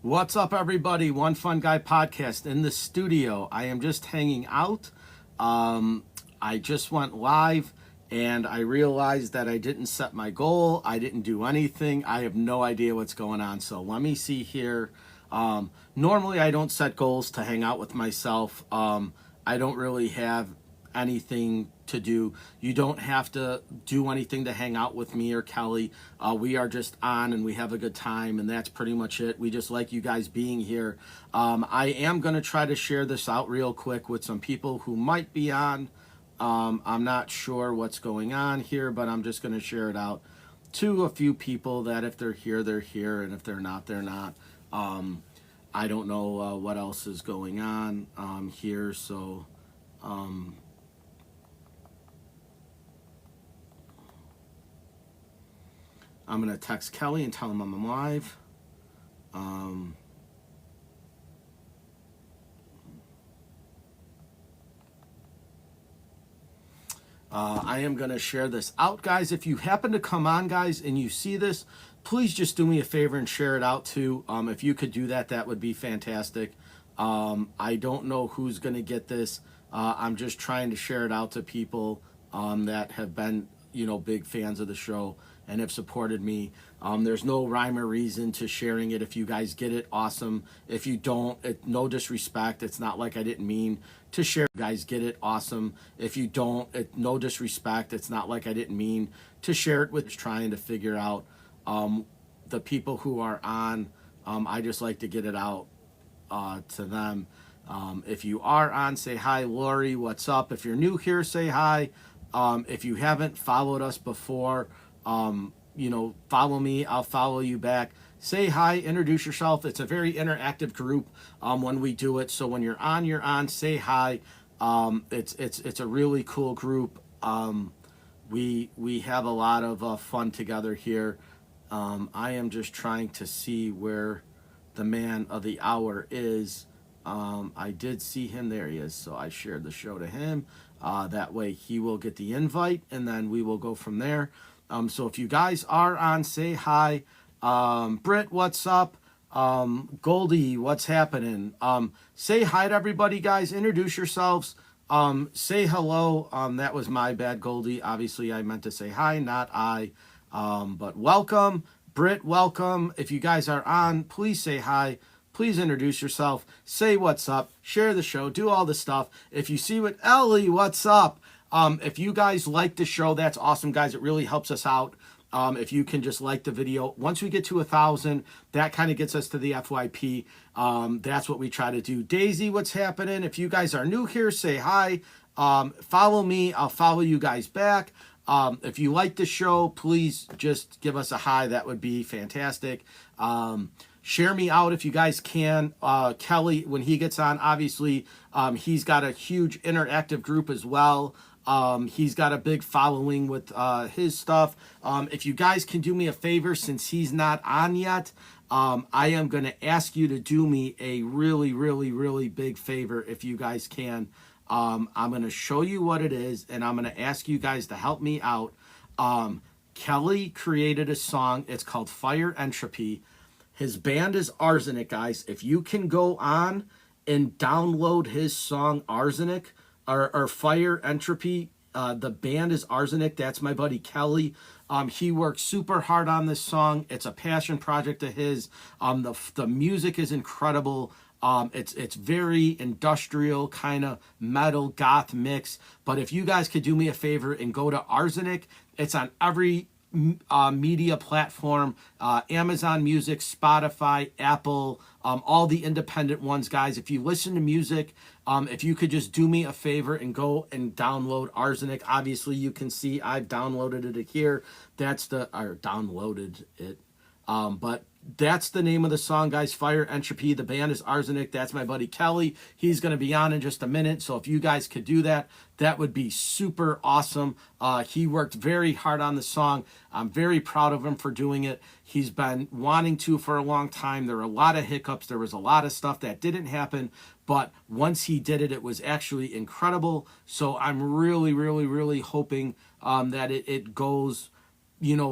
What's up, everybody? One Fun Guy podcast in the studio. I am just hanging out. I just went live and I realized that I didn't set my goal. I didn't do anything. I have no idea what's going on. So let me see here. Normally, I don't set goals to hang out with myself. I don't really have anything to do. You don't have to do anything to hang out with me or Kelly. We are just on and we have a good time, and that's pretty much it. We just like you guys being here. I am going to try to share this out real quick with some people who might be on. I'm not sure what's going on here, but I'm just going to share it out to a few people that if they're here, they're here, and if they're not, they're not. I don't know what else is going on here, so I'm going to text Kelly and tell him I'm live. I am going to share this out, guys. If you happen to come on, guys, and you see this, please just do me a favor and share it out too. If you could do that, that would be fantastic. I don't know who's going to get this. I'm just trying to share it out to people that have been, big fans of the show and have supported me. There's no rhyme or reason to sharing it. If you guys get it, awesome. If you don't, no disrespect. It's not like I didn't mean to share. You guys get it, awesome. If you don't, no disrespect. It's not like I didn't mean to share it with. Trying to figure out the people who are on. I just like to get it out to them. If you are on, say hi. Lori, what's up? If you're new here, say hi. If you haven't followed us before, follow me. I'll follow you back. Say hi, introduce yourself. It's a very interactive group when we do it. So when you're on, say hi. It's a really cool group. We have a lot of fun together here. I am just trying to see where the man of the hour is. I did see him. There he is. So I shared the show to him. That way he will get the invite, and then we will go from there. So if you guys are on, say hi. Britt, what's up? Goldie, what's happening? Say hi to everybody, guys. Introduce yourselves. Say hello. That was my bad, Goldie. Obviously, I meant to say hi, not I. But welcome. Britt, welcome. If you guys are on, please say hi. Please introduce yourself. Say what's up. Share the show. Do all the stuff. If you see what Ellie, what's up? If you guys like the show, that's awesome, guys. It really helps us out. If you can just like the video. Once we get to 1,000, that kind of gets us to the FYP. That's what we try to do. Daisy, what's happening? If you guys are new here, say hi. Follow me. I'll follow you guys back. If you like the show, please just give us a hi. That would be fantastic. Share me out if you guys can. Kelly, when he gets on, obviously, he's got a huge interactive group as well. He's got a big following with his stuff. If you guys can do me a favor, since he's not on yet, I am going to ask you to do me a really, really, really big favor if you guys can. I'm going to show you what it is, and I'm going to ask you guys to help me out. Kelly created a song. It's called Fire Entropy. His band is Arsenic, guys. If you can go on and download his song Arsenic or Fire Entropy, the band is Arsenic. That's my buddy Kelly. He worked super hard on this song. It's a passion project of his. The music is incredible. It's very industrial, kind of metal goth mix. But if you guys could do me a favor and go to Arsenic, it's on every media platform, Amazon Music, Spotify, Apple, all the independent ones, guys. If you listen to music, if you could just do me a favor and go and download Arsenic. Obviously, you can see I've downloaded it here. Downloaded it. But that's the name of the song, guys. Fire Entropy. The band is Arsenic. That's my buddy Kelly. He's going to be on in just a minute. So if you guys could do that, that would be super awesome. He worked very hard on the song. I'm very proud of him for doing it. He's been wanting to for a long time. There were a lot of hiccups. There was a lot of stuff that didn't happen. But once he did it, it was actually incredible. So I'm really, really, really hoping that it goes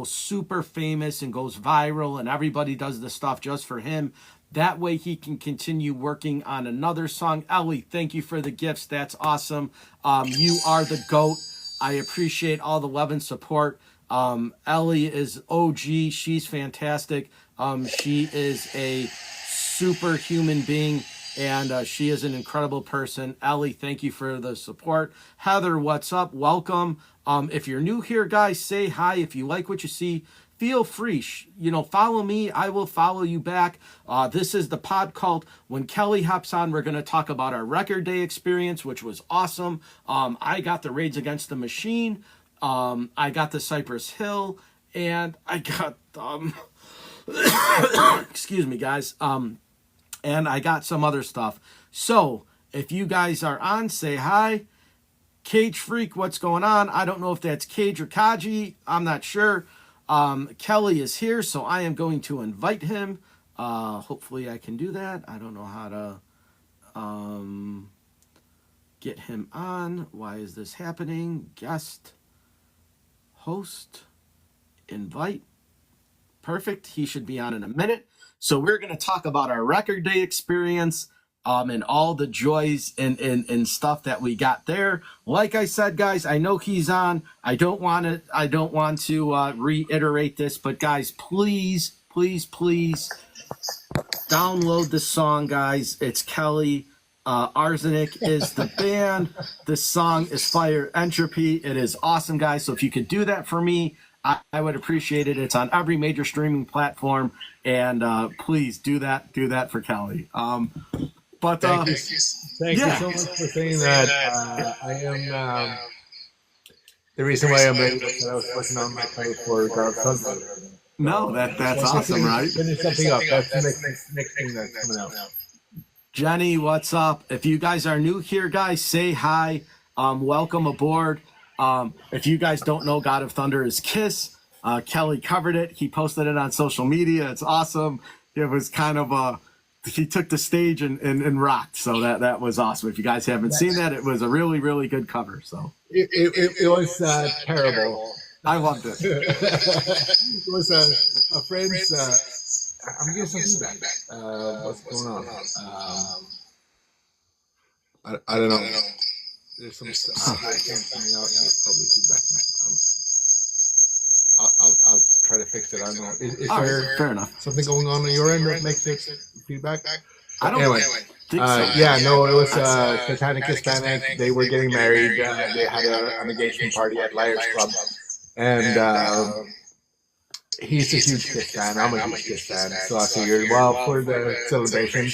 super famous and goes viral and everybody does the stuff just for him. That way he can continue working on another song. Ellie, thank you for the gifts. That's awesome. You are the GOAT. I appreciate all the love and support. Ellie is OG. She's fantastic. She is a superhuman being, and she is an incredible person. Ellie, thank you for the support. Heather, what's up? Welcome. If you're new here, guys, say hi. If you like what you see, feel free. Follow me. I will follow you back. This is the pod called When Kelly Hops On. We're going to talk about our record day experience, which was awesome. I got the Rage Against the Machine. I got the Cypress Hill, and I got excuse me, guys. And I got some other stuff. So if you guys are on, say hi. Cage Freak, what's going on? I don't know if that's Cage or Kaji. I'm not sure. Kelly is here, so I am going to invite him. Hopefully I can do that. I don't know how to get him on. Why is this happening? Guest, host, invite. Perfect. He should be on in a minute. So we're going to talk about our record day experience, and all the joys and stuff that we got there. Like I said, guys, I know he's on. I don't want to reiterate this, but guys, please download the song, guys. It's Kelly. Arsenic is the band. The song is Fire Entropy. It is awesome, guys. So if you could do that for me, I would appreciate it. It's on every major streaming platform, and please do that for Kelly. But thank you so much for saying that. I am the reason why I'm ready is that I was working on my play for Dark Thunder. No, that's awesome, right? Finish something up. That's the next thing that's coming out. Jenny, what's up? If you guys are new here, guys, say hi. Welcome aboard. If you guys don't know, God of Thunder is Kiss. Kelly covered it. He posted it on social media. It's awesome. It was kind of he took the stage and rocked. So that was awesome. If you guys haven't seen that, it was a really, really good cover. So it was terrible. I loved it. It was a friend's. I'm getting some feedback. What's going on? I don't know. There's some stuff coming out. There's probably feedback. I'll try to fix it. I don't know. Is there fair enough. Something going on your end that makes it feedback? I don't anyway. Think so. Yeah, no, it was Satanic Hispanic. They were getting married. They had an engagement party at Liars Club, and he's a huge Kiss fan. I'm a huge Kiss fan, so I figured, well, for the celebration,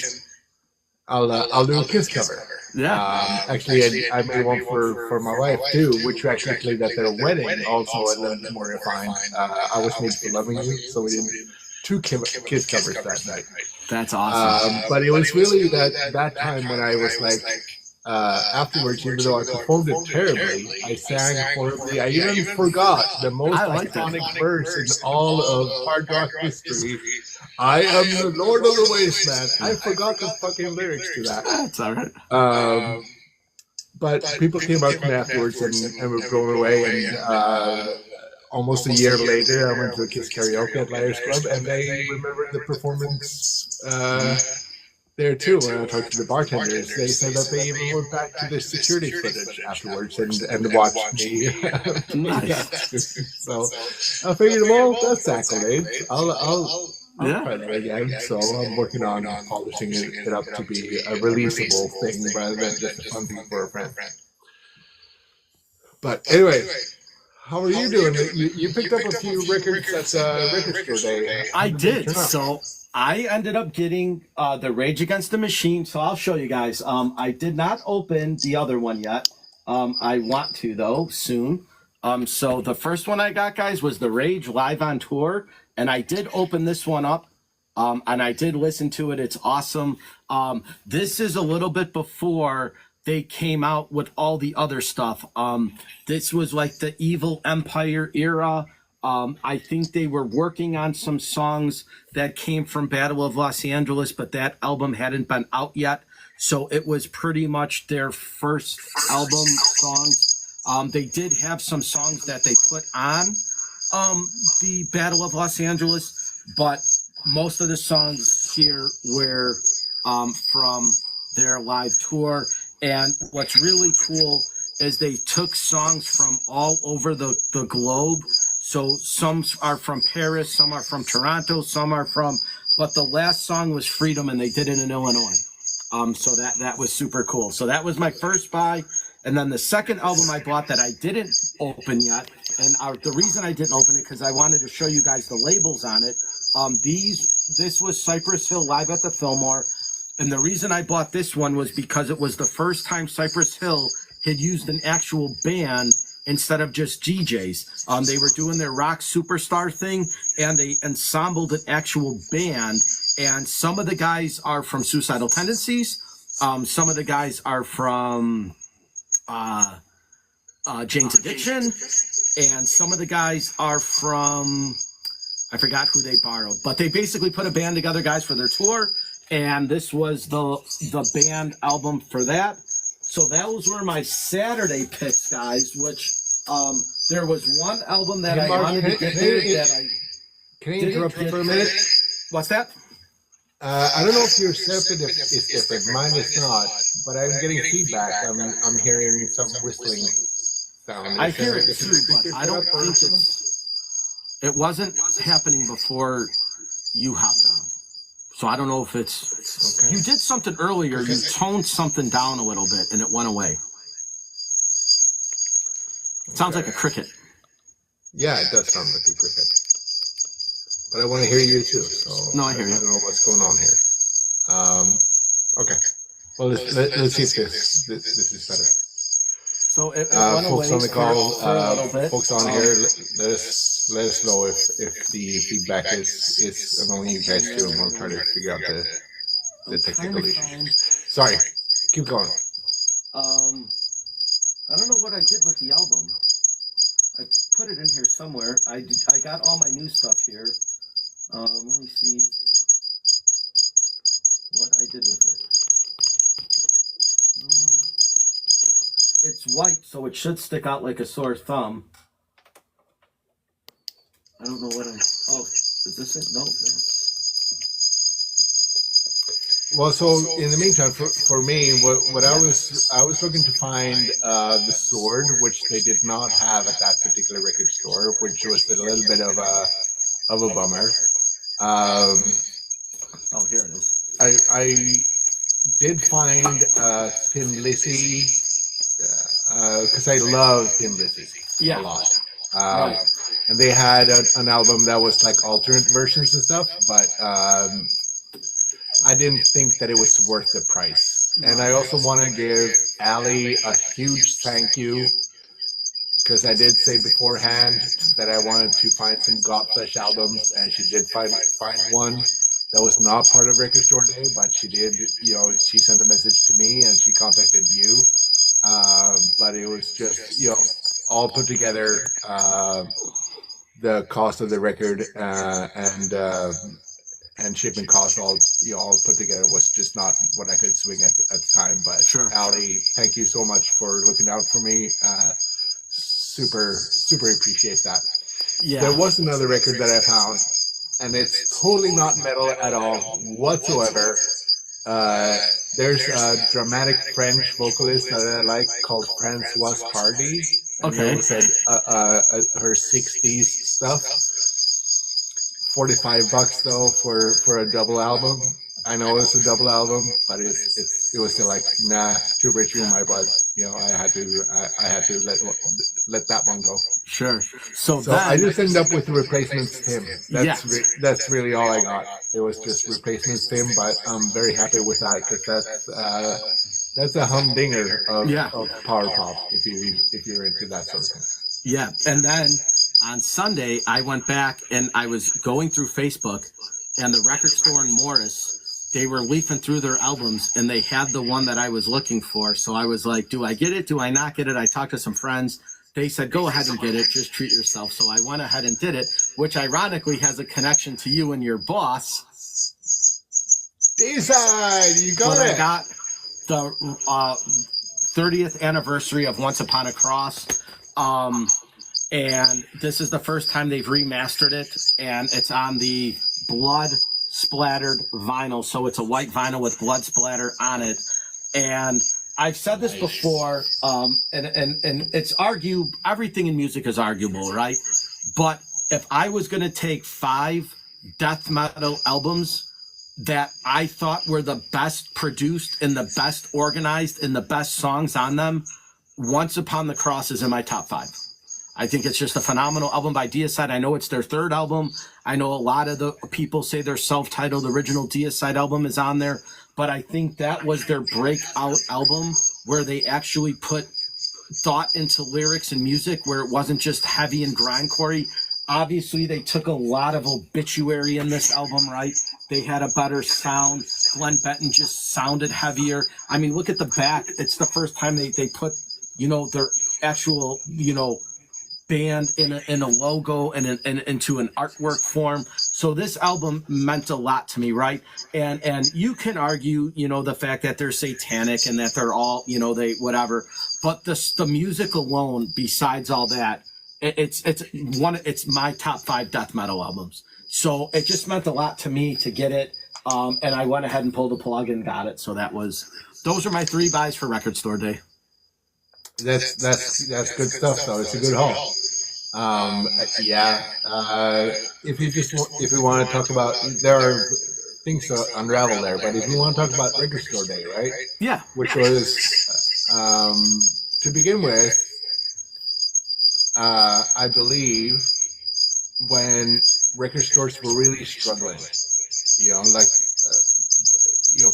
I'll do a Kiss cover. Yeah. Actually, I made one for my wife too, which actually played at their wedding, also a little bit more refined. I was made for loving you, so we did 2 Kiss covers that night. That's awesome. But it was really that time when I was like, afterwards, even though I performed it terribly, I sang horribly. I even forgot the most iconic verse in all of hard rock history. I am the Lord of the Wasteland. I forgot the fucking lyrics to that. That's all right. But people came up to me afterwards and were blown away. And almost a year later, I went to a Kiss karaoke at Liars Club, and they remembered the performance there too. When I talked to the bartenders, they said that they even went back to the security footage afterwards and watched me. Nice. So I figured, well, that's accolades. I'll try that again. So I'm working on polishing it up to be a releasable thing rather than just a fun thing for a friend. But anyway, how are you doing? You picked up a few records at Record Store Day. I did. So I ended up getting the Rage Against the Machine. So I'll show you guys. I did not open the other one yet. I want to, though, soon. So the first one I got, guys, was the Rage Live on Tour. And I did open this one up, and I did listen to it. It's awesome. This is a little bit before they came out with all the other stuff. This was like the Evil Empire era. I think they were working on some songs that came from Battle of Los Angeles, but that album hadn't been out yet. So it was pretty much their first album songs. They did have some songs that they put on the Battle of Los Angeles, but most of the songs here were from their live tour. And what's really cool is they took songs from all over the globe. So some are from Paris, some are from Toronto, some are from, but the last song was Freedom, and they did it in Illinois. So that was super cool. So that was my first buy. And then the second album I bought that I didn't open yet, and the reason I didn't open it because I wanted to show you guys the labels on it. This was Cypress Hill live at the Fillmore, and the reason I bought this one was because it was the first time Cypress Hill had used an actual band instead of just DJs. They were doing their rock superstar thing, and they ensembled an actual band. And some of the guys are from Suicidal Tendencies. Some of the guys are from Jane's Addiction, and some of the guys are from, I forgot who they borrowed, but they basically put a band together, guys, for their tour. And this was the band album for that. So those were my Saturday picks, guys, which there was one album that I wanted to get there that I Can I interrupt you for a minute? What's that? I don't know if your serpent is different. Mine is not, but I'm getting feedback. I'm hearing some whistling sound. I hear it too, but I don't think it wasn't happening before you hopped on. So I don't know if it's... Okay. You did something earlier. Okay. You toned something down a little bit, and it went away. It sounds like a cricket. Yeah, it does sound like a cricket. But I want to hear you too. So no, I hear you. I don't know what's going on here. Okay. Well, let's see if this is better. So it went folks away on the call, for a little bit. folks on here, let us know if the feedback is annoying you guys too, and we'll try to figure out the technical issues. Sorry, keep going. I don't know what I did with the album. I put it in here somewhere. I got all my new stuff here. Let me see what I did with it. It's white, so it should stick out like a sore thumb. I don't know what I'm... Oh, is this it? No. Well, so in the meantime, for me, what I was looking to find the sword, which they did not have at that particular record store, which was a little bit of a bummer. Oh, here it is. I did find Thin Lizzy, because I love Thin Lizzy a lot. Right. And they had an album that was like alternate versions and stuff, but I didn't think that it was worth the price. And I also want to give Allie a huge thank you, because I did say beforehand that I wanted to find some Godflesh albums, and she did find one that was not part of Record Store Day, but she did, she sent a message to me and she contacted you. But it was just, all put together, the cost of the record and shipping costs all put together was just not what I could swing at the time. But sure. Allie, thank you so much for looking out for me. Super appreciate that. Yeah. There was another record that I found, and it's totally not metal at all whatsoever. There's a dramatic French vocalist that I like called Françoise Hardy. Okay. She said her 60s stuff. $45 though for a double album. I know it's a double album, but it was still like, nah, too rich for my blood. I had to let that one go. Sure. So then, I just ended up with the Replacements Tim. That's really all I got. It was just Replacements Tim, but I'm very happy with that, because that's a humdinger of power pop if you're into that sort of thing. Yeah, and then on Sunday I went back and I was going through Facebook, and the record store in Morris, they were leafing through their albums, and they had the one that I was looking for. So I was like, do I get it? Do I not get it? I talked to some friends. They said, go ahead and get it. Just treat yourself. So I went ahead and did it, which ironically has a connection to you and your boss. D-side, you got it. I got the 30th anniversary of Once Upon a Cross. and this is the first time they've remastered it, and it's on the blood splattered vinyl. So it's a white vinyl with blood splatter on it. And I've said this before, and it's everything in music is arguable, right? But if I was going to take 5 death metal albums that I thought were the best produced and the best organized and the best songs on them, Once Upon the Cross is in my top 5. I think it's just a phenomenal album by Deicide. I know it's their 3rd album. I know a lot of the people say their self-titled original Deicide album is on there, but I think that was their breakout album where they actually put thought into lyrics and music, where it wasn't just heavy and grindcore. Obviously, they took a lot of obituary in this album, right? They had a better sound. Glenn Benton just sounded heavier. I mean, look at the back. It's the first time they put, their actual, band in a logo and into an artwork form. So this album meant a lot to me, right? And you can argue, the fact that they're satanic and that they're all, they whatever. But the music alone, besides all that, it's my top 5 death metal albums. So it just meant a lot to me to get it. And I went ahead and pulled the plug and got it. So those are my 3 buys for Record Store Day. That's good stuff, though. It's a good haul. If we want to talk about, there are things to unravel there, but if you want to talk about Record Store Day, right? Yeah. Which was, to begin with, I believe when record stores were really struggling,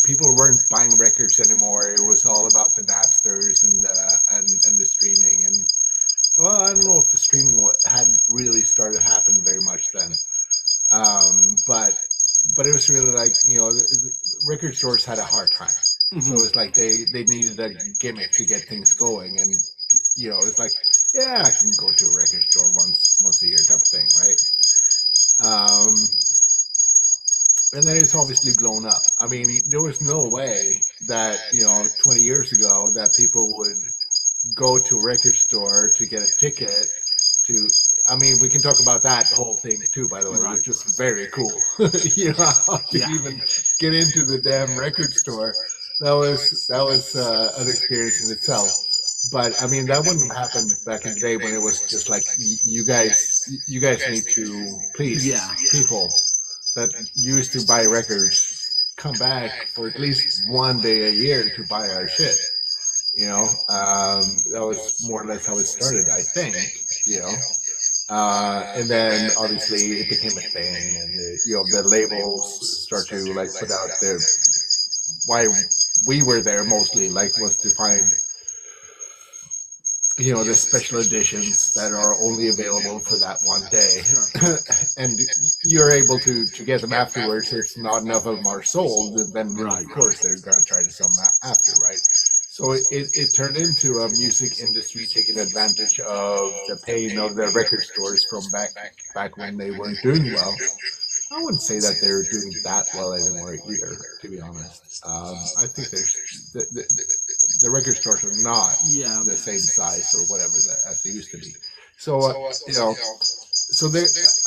people weren't buying records anymore. It was all about the Napsters and the streaming. And well, I don't know if the streaming had really started to happen very much then. But it was really like, the record stores had a hard time. Mm-hmm. So it was like they needed a gimmick to get things going. And, it's like, yeah, I can go to a record store once a year type of thing, right? And then it's obviously blown up. I mean, there was no way that, 20 years ago that people would go to a record store to get a ticket to, we can talk about that whole thing too, by the way, which is very cool. How to even get into the damn record store. That was an experience in itself. But that wouldn't have happened back in the day when it was just like, you guys need to please people that used to buy records come back for at least one day a year to buy our shit. That was more or less how it started, I think, and then obviously it became a thing, and the labels start to put out their, why we were there mostly was to find the special editions that are only available for that one day. And you're able to get them afterwards. If not enough of them are sold, then of course they're going to try to sell them after, right? So it turned into a music industry taking advantage of the pain of the record stores from back when they weren't doing well. I wouldn't say that they're doing that well anymore either, to be honest. I think the record stores are not the same size or whatever as they used to be. So,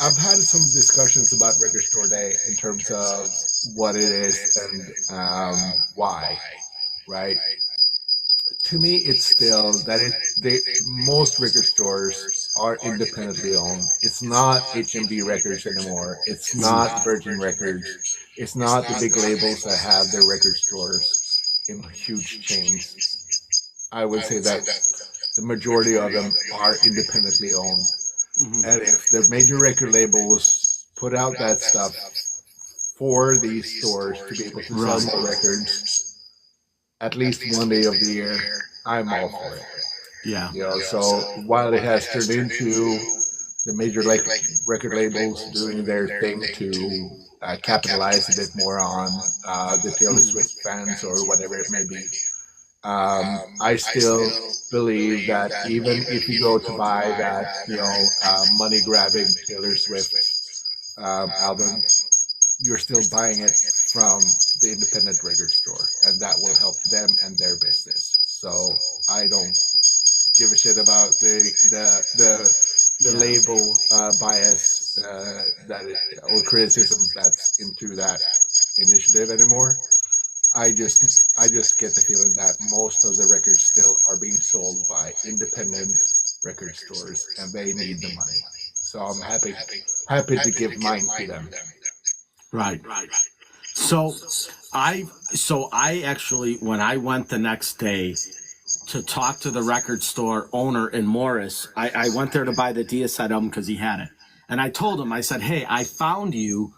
I've had some discussions about Record Store Day in terms of what it is and why, right? To me, it's still that most record stores are independently owned. It's not HMV Records anymore. It's not Virgin Records. It's not the big labels that have their record stores in huge chains. I would say that the majority of them are independently owned. Mm-hmm. And if the major record labels put out that stuff for these stores to be able to sell more records, at least one day of the year, I'm all for it. Yeah. So while it has turned into the major record labels doing their thing to capitalize a bit more on the Taylor Swift fans or whatever it may be, I still believe that even if you go to buy that, money-grabbing Taylor Swift album, you're still buying it from the independent record store, and that will help them and their business. So I don't give a shit about the the label bias or criticism that's into that initiative anymore. I just get the feeling that most of the records still are being sold by independent record stores, and they need the money. So I'm happy to give mine to them. Right. So I actually, when I went the next day to talk to the record store owner in Morris, I went there to buy the Deicide album because he had it. And I told him, I said, hey, I found you.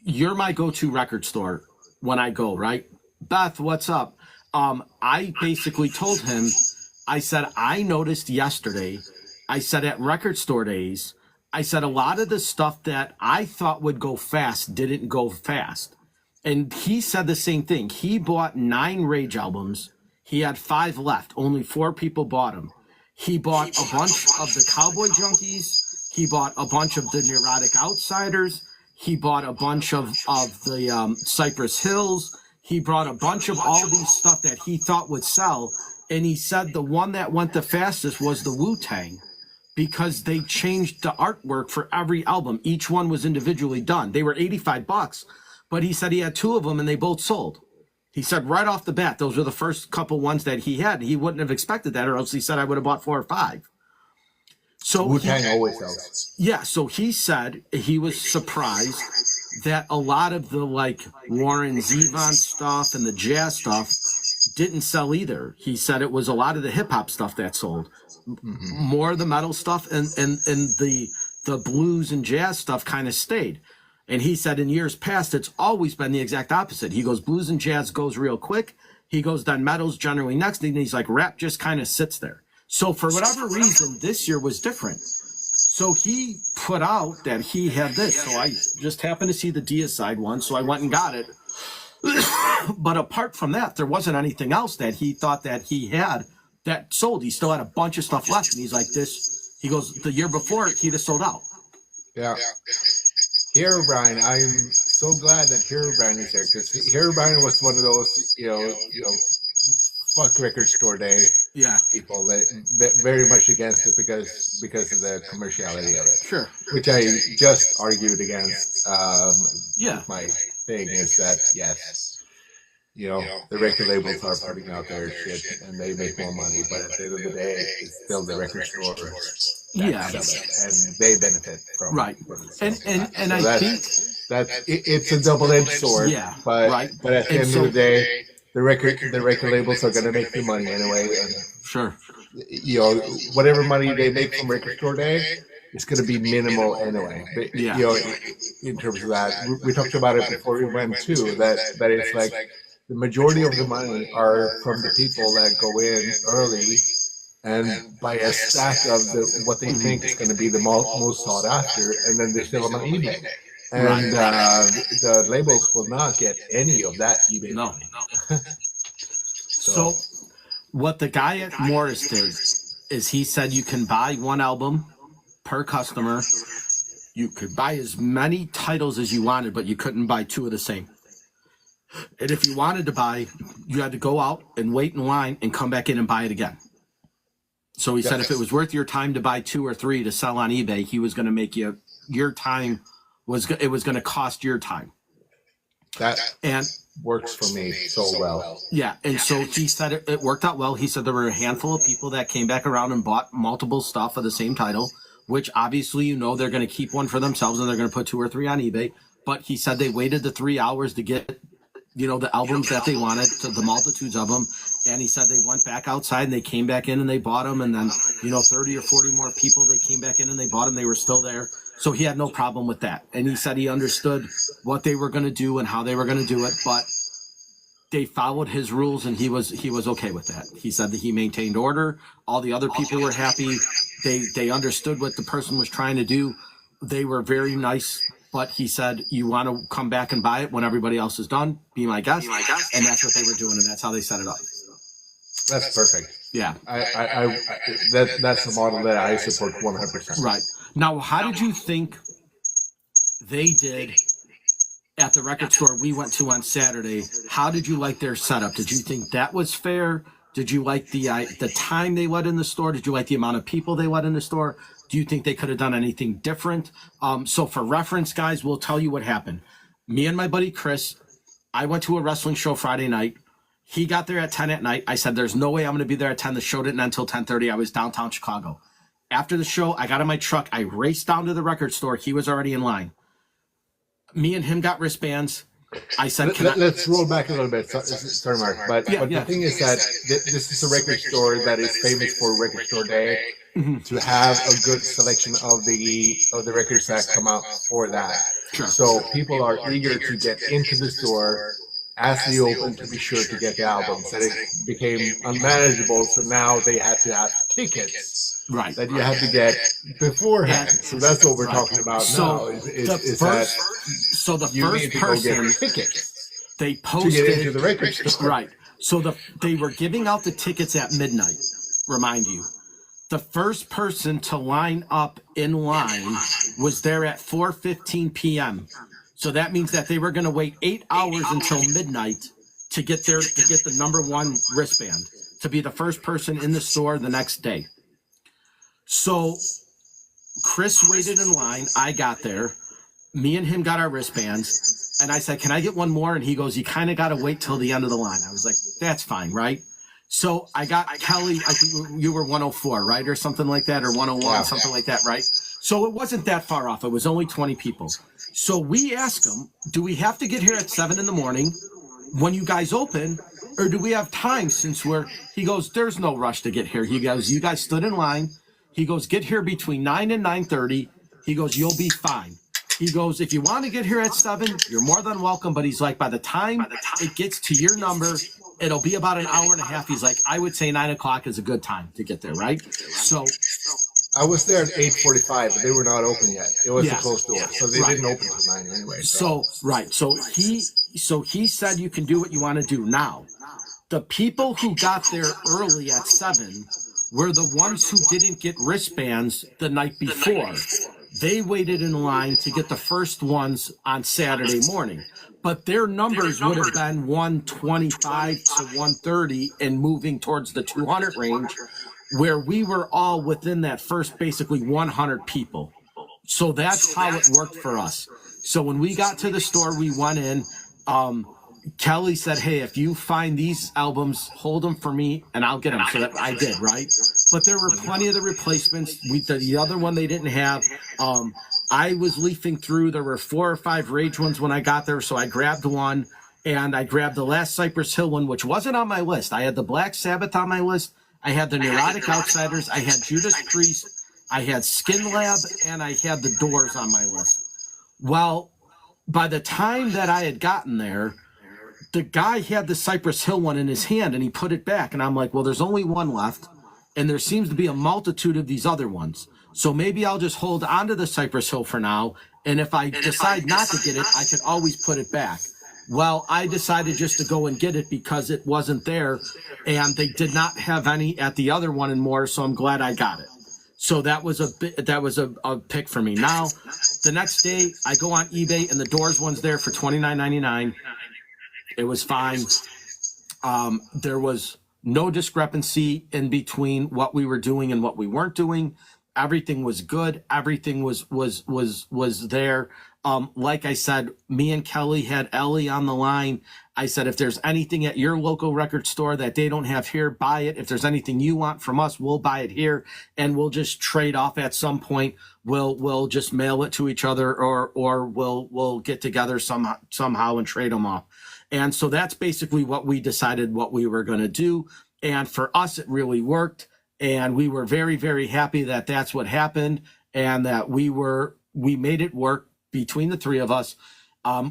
You're my go-to record store when I go, right? Beth, what's up? I basically told him, I said, I noticed yesterday, I said at record store days, I said a lot of the stuff that I thought would go fast didn't go fast. And he said the same thing. He bought 9 Rage albums. He had 5 left. Only 4 people bought them. He bought a bunch of the Cowboy Junkies. He bought a bunch of the Neurotic Outsiders. He bought a bunch of the Cypress Hills. He brought a bunch of all these stuff that he thought would sell. And he said the one that went the fastest was the Wu-Tang, because they changed the artwork for every album. Each one was individually done. They were $85, but he said he had 2 of them and they both sold. He said right off the bat, those were the first couple ones that he had. He wouldn't have expected that, or else he said I would have bought 4 or 5. So Wu-Tang always sells. Yeah, so he said he was surprised that a lot of the like Warren Zevon stuff and the jazz stuff didn't sell either. He said it was a lot of the hip hop stuff that sold. More of the metal stuff and the blues and jazz stuff kind of stayed. And he said in years past, it's always been the exact opposite. He goes, blues and jazz goes real quick. He goes, then metal's generally next. And he's like, rap just kind of sits there. So for whatever reason, this year was different. So he put out that he had this. So I just happened to see the Deicide one. So I went and got it. But apart from that, there wasn't anything else that he thought that he had that sold. He still had a bunch of stuff left. And he's like, this, he goes, the year before he'd have sold out. Yeah. Hero Brian, I'm so glad that Hero Brian is there, because Hero Brian was one of those, you know, fuck record store day people that very much against it because of the commerciality of it. Sure. Which I just argued against. My thing is that yes, you know, the record labels are putting out their shit and they make more money, but at the end of the day, it's still the record store. And they benefit from right. And so I think it's a double-edged sword. Yeah. But right. But at the end of the day, the record labels are going to make the money anyway. And, sure. You know, whatever money they make from record store day, it's going to be minimal anyway. But, you know, in terms of that, we talked about it before we went too. That it's like the majority of the money are from the people that go in early and buy a stack of what they think is going to be the most sought after, and then they sell them on eBay. And the labels will not get any of that eBay. No. So what the guy at Morris did is he said you can buy 1 album per customer. You could buy as many titles as you wanted, but you couldn't buy 2 of the same. And if you wanted to buy, you had to go out and wait in line and come back in and buy it again. So he said if it was worth your time to buy 2 or 3 to sell on eBay, he was going to make your time was going to cost your time. That works for me so well. Yeah, and so he said it worked out well. He said there were a handful of people that came back around and bought multiple stuff of the same title, which obviously, you know, they're going to keep one for themselves and they're going to put 2 or 3 on eBay. But he said they waited the 3 hours to get, you know, the albums that they wanted, to the multitudes of them. And he said they went back outside and they came back in and they bought them. And then, you know, 30 or 40 more people, they came back in and they bought them. They were still there. So he had no problem with that. And he said he understood what they were going to do and how they were going to do it. But they followed his rules and he was okay with that. He said that he maintained order. All the other people were happy. They understood what the person was trying to do. They were very nice. But he said, you want to come back and buy it when everybody else is done? Be my guest. And that's what they were doing. And that's how they set it up. That's perfect. Yeah. That's the model that I support 100%. Right. Now, how did you think they did at the record store we went to on Saturday? How did you like their setup? Did you think that was fair? Did you like the time they let in the store? Did you like the amount of people they let in the store? Do you think they could have done anything different? So for reference, guys, we'll tell you what happened. Me and my buddy Chris, I went to a wrestling show Friday night. He got there at 10 at night. I said, there's no way I'm going to be there at 10. The show didn't end until 10:30. I was downtown Chicago. After the show, I got in my truck. I raced down to the record store. He was already in line. Me and him got wristbands. I said, let's roll back a little bit. Sorry, Mark. But the thing is that this is a record store that is famous for Record Store Day. To have a good selection of the records that come out for that. Sure. So people are eager to get into the store as they open to be sure to get the albums. And it became unmanageable, so now they had to have tickets that you had to get beforehand. So that's what we're talking about now. So the first person tickets they posted to get into the record store. Right. So they were giving out the tickets at midnight. Remind you. The first person to line up in line was there at 4:15 p.m. So that means that they were going to wait 8 hours until midnight to get the number one wristband, to be the first person in the store the next day. So Chris waited in line. I got there. Me and him got our wristbands. And I said, can I get one more? And he goes, you kind of got to wait till the end of the line. I was like, that's fine, right? So I got Kelly, I think you were 104, right? Or something like that, or 101, something like that, right? So it wasn't that far off. It was only 20 people. So we asked him, do we have to get here at 7 in the morning when you guys open, or do we have time since he goes, there's no rush to get here. He goes, you guys stood in line. He goes, get here between 9 and 9:30. He goes, you'll be fine. He goes, if you want to get here at 7, you're more than welcome. But he's like, by the time it gets to your number, it'll be about an hour and a half. He's like, I would say 9 o'clock is a good time to get there, right? So I was there at 8:45, but they were not open yet. It was a closed door, so they didn't open until 9 anyway. So he said you can do what you want to do. Now, the people who got there early at 7 were the ones who didn't get wristbands the night before. They waited in line to get the first ones on Saturday morning. But their numbers would have been 125 to 130 and moving towards the 200 range, where we were all within that first basically 100 people. So that's how it worked for us. So when we got to the store, we went in. Kelly said, hey, if you find these albums, hold them for me and I'll get them. So that I did, right? But there were plenty of the replacements. The other one they didn't have. I was leafing through. There were 4 or 5 Rage ones when I got there, so I grabbed one, and I grabbed the last Cypress Hill one, which wasn't on my list. I had the Black Sabbath on my list. I had the Neurotic Outsiders. I had Judas Priest. I had Skin Lab, and I had the Doors on my list. Well, by the time that I had gotten there, the guy had the Cypress Hill one in his hand, and he put it back, and I'm like, well, there's only one left, and there seems to be a multitude of these other ones. So maybe I'll just hold on to the Cypress Hill for now. And if I decide not to get it, I could always put it back. Well, I decided just to go and get it because it wasn't there. And they did not have any at the other one and more. So I'm glad I got it. So that was a pick for me. Now, the next day I go on eBay and the Doors one's there for $29.99. It was fine. There was no discrepancy in between what we were doing and what we weren't doing. Everything was good. Everything was there. Like I said, me and Kelly had Ellie on the line. I said, if there's anything at your local record store that they don't have here, buy it. If there's anything you want from us, we'll buy it here, and we'll just trade off at some point. We'll just mail it to each other, or we'll get together somehow and trade them off. And so that's basically what we decided what we were going to do. And for us, it really worked. And we were very, very happy that that's what happened, and that we made it work between the three of us.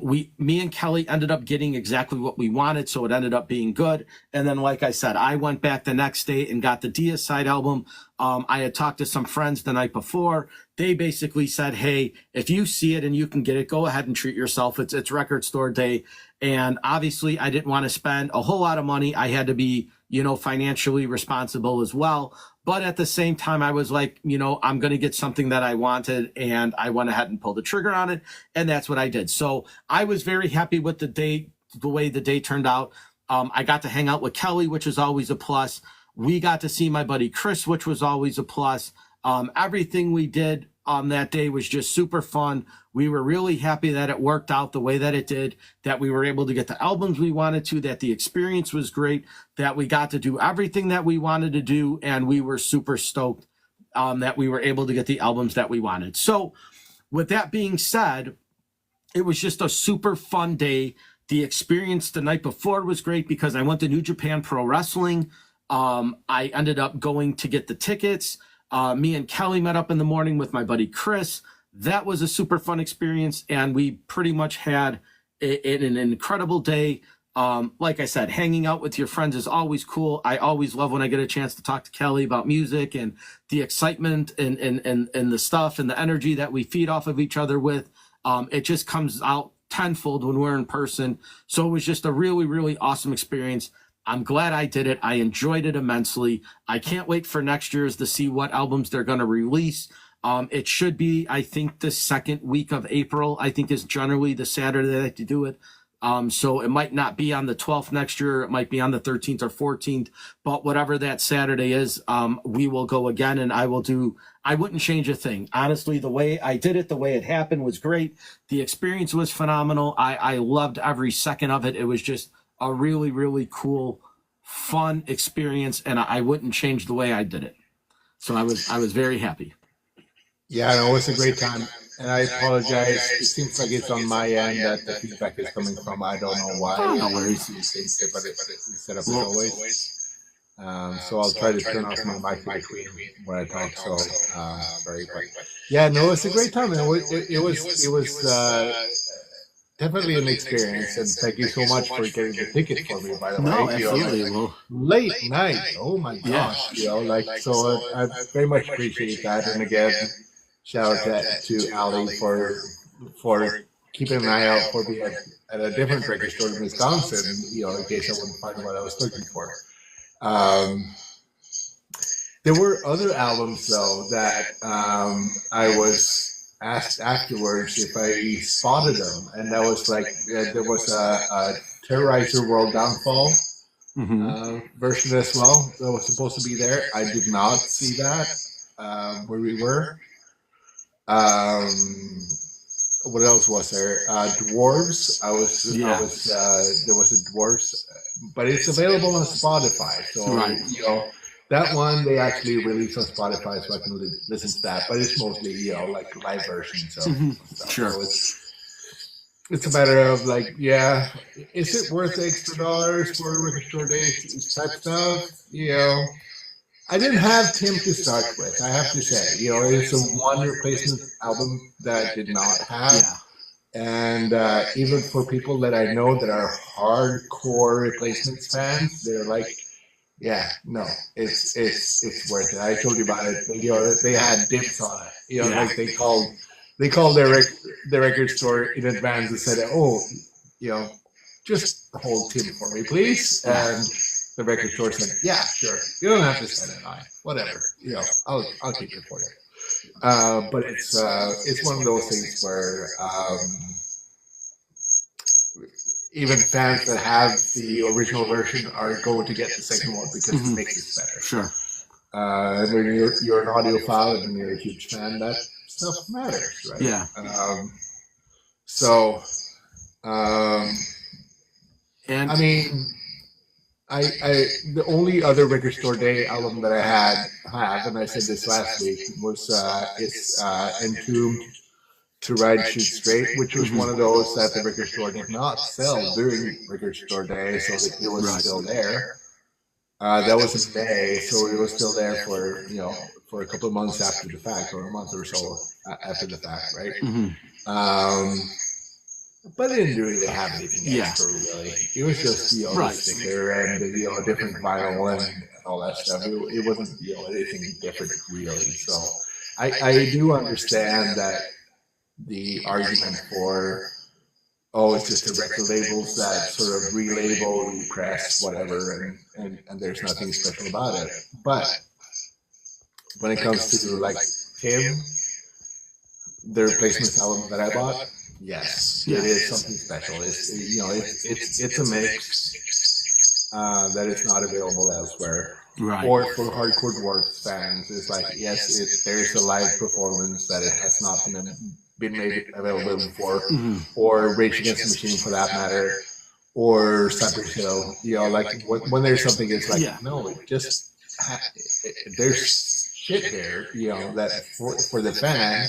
Me and Kelly ended up getting exactly what we wanted, so it ended up being good. And then, like I said, I went back the next day and got the Deicide album. I had talked to some friends the night before. They basically said, hey, if you see it and you can get it, go ahead and treat yourself. It's record store day. And obviously I didn't want to spend a whole lot of money. I had to be, financially responsible as well. But at the same time, I was like, I'm going to get something that I wanted, and I went ahead and pulled the trigger on it. And that's what I did. So I was very happy with the way the day turned out. I got to hang out with Kelly, which is always a plus. We got to see my buddy Chris, which was always a plus. Everything we did that day was just super fun. We were really happy that it worked out the way that it did, that we were able to get the albums we wanted to, that the experience was great, that we got to do everything that we wanted to do, and we were super stoked that we were able to get the albums that we wanted. So with that being said, it was just a super fun day. The experience the night before was great because I went to New Japan Pro Wrestling. I ended up going to get the tickets. Me and Kelly met up in the morning with my buddy Chris. That was a super fun experience, and we pretty much had an incredible day. Like I said, hanging out with your friends is always cool. I always love when I get a chance to talk to Kelly about music and the excitement and the stuff and the energy that we feed off of each other with. It just comes out tenfold when we're in person. So it was just a really, really awesome experience. I'm glad I did it. I enjoyed it immensely. I can't wait for next year's to see what albums they're going to release. It should be, I think, the second week of April, I think is generally the Saturday they like to do it. So it might not be on the 12th next year. It might be on the 13th or 14th, but whatever that Saturday is, we will go again, and I wouldn't change a thing. Honestly, the way I did it, the way it happened was great. The experience was phenomenal. I loved every second of it. It was just a really, really cool, fun experience, and I wouldn't change the way I did it. So I was very happy. Yeah, no, it was a great time. And I apologize. It seems like it's on my end that the feedback is coming from. I don't know why. Oh, no worries. But we set up as always. So I'll try to turn off my mic between when I talk. So sorry, but yeah, no, it's a great time. It was definitely an experience, and thank you so much for getting the ticket for me. By the way, No, absolutely. late night. Oh my gosh, so I very much appreciate that. And again, shout out to Ali for keeping an eye out for me at a different record store in Wisconsin, in case I wouldn't find what I was looking for. There were other albums though that I was asked afterwards if I spotted them, and that was like there was a Terrorizer World Downfall version as well that was supposed to be there. I did not see that where we were. What else was there? Dwarves. There was a Dwarves, but it's available on Spotify. So Right. That one they actually released on Spotify, so I can listen to that. But it's mostly like live versions of stuff. Sure. So it's a matter of like, yeah, is it worth the extra dollars for a record store day type stuff? I didn't have Tim to start with, I have to say. It's a one replacement album that I did not have. Yeah. And even for people that I know that are hardcore replacements fans, they're like, yeah, no, it's worth it. I told you about it. They had dips on it. Like they called their record store in advance and said, oh, just hold Tim for me, please. And the record store said, yeah, sure. You don't have to send it on. Whatever. I'll keep it for you. But it's one of those things where even fans that have the original version are going to get the second one because it makes it better. Sure. When you're an audiophile and you're a huge fan, that stuff matters, right? Yeah. And I mean, I the only other record store day album that I have, and I said this last week, was it's Entombed to Ride Shoot Straight, which was one of those that the record store did not sell during record store day, so that it was still there. That was in May, so it was still there for a couple of months after the fact, or a month or so after the fact, right? But it didn't really have anything extra, really. It was just the sticker and a different vinyl and all that stuff. It wasn't anything different, really. So I do understand that the argument for it's just the record labels that sort of relabel, repress, whatever, and there's nothing special about it. But when it comes to like Tim, the replacement album that I bought, yes, it is something special. It's a mix that is not available elsewhere, Right. or for hardcore Dwarves fans is like, yes, there's a live performance that it has not been made available before, or Rage Against the Machine for that matter, or Cypress Hill. Like when there's something, it's like, no, just there's shit there, that for the fan,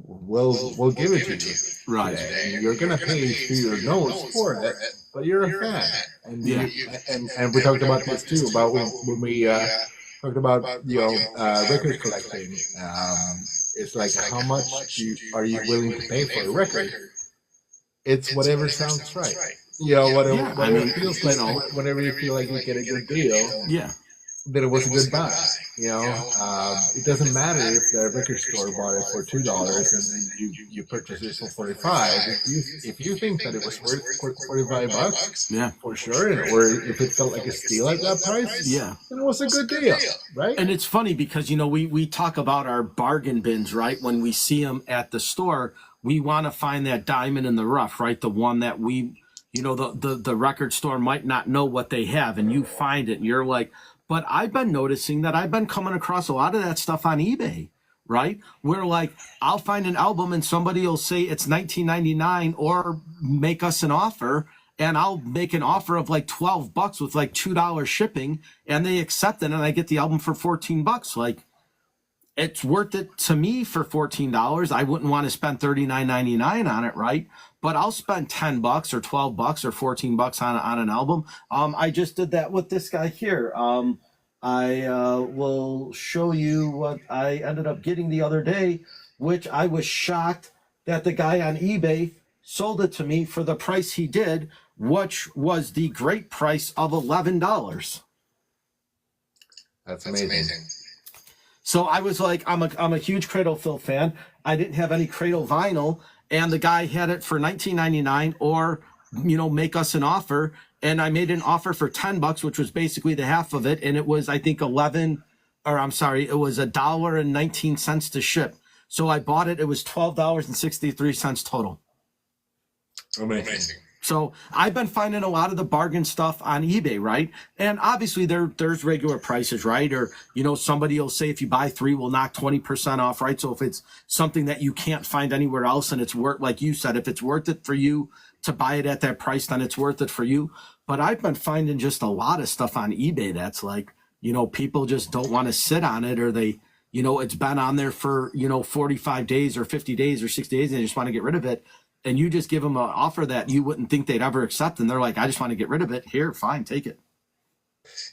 we'll give it to you. Right. And you're gonna pay through your nose for it, but you're a fan. And and we talked about this too, about when we talked about record collecting. It's like, how much are you willing to pay for a record? It's whatever sounds right. Whatever it feels like, whenever you feel like you get a good deal. Yeah. That it was a good buy. It doesn't matter if the record store bought it for $2 and you purchased it for $45. If you think that it was worth $45, yeah, for sure, or if it felt like a steal at that price, yeah, then it was a good deal, right? And it's funny because we talk about our bargain bins, right? When we see them at the store, we want to find that diamond in the rough, right? The one that the record store might not know what they have, and you find it, and you're like. But I've been noticing that I've been coming across a lot of that stuff on eBay, right? Where like I'll find an album and somebody will say it's $19.99 or make us an offer, and I'll make an offer of like $12 with like $2 shipping, and they accept it, and I get the album for $14. Like, it's worth it to me for $14. I wouldn't want to spend $39.99 on it, right? But I'll spend $10 or $12 or $14 on an album. I just did that with this guy here. I will show you what I ended up getting the other day, which I was shocked that the guy on eBay sold it to me for the price he did, which was the great price of $11. That's amazing. So I was like, I'm a huge Cradle Phil fan. I didn't have any Cradle vinyl, and the guy had it for $19.99 or, make us an offer. And I made an offer for $10, which was basically the half of it. And it was, I think, it was $1.19 to ship. So I bought it. It was $12.63 total. Amazing. So I've been finding a lot of the bargain stuff on eBay, right? And obviously there's regular prices, right? Or, somebody will say if you buy 3, we'll knock 20% off, right? So if it's something that you can't find anywhere else and it's worth, like you said, if it's worth it for you to buy it at that price, then it's worth it for you. But I've been finding just a lot of stuff on eBay that's like, people just don't want to sit on it, or they, it's been on there for, 45 days or 50 days or 60 days and they just want to get rid of it. And you just give them an offer that you wouldn't think they'd ever accept, and they're like, I just want to get rid of it. Here, fine, take it.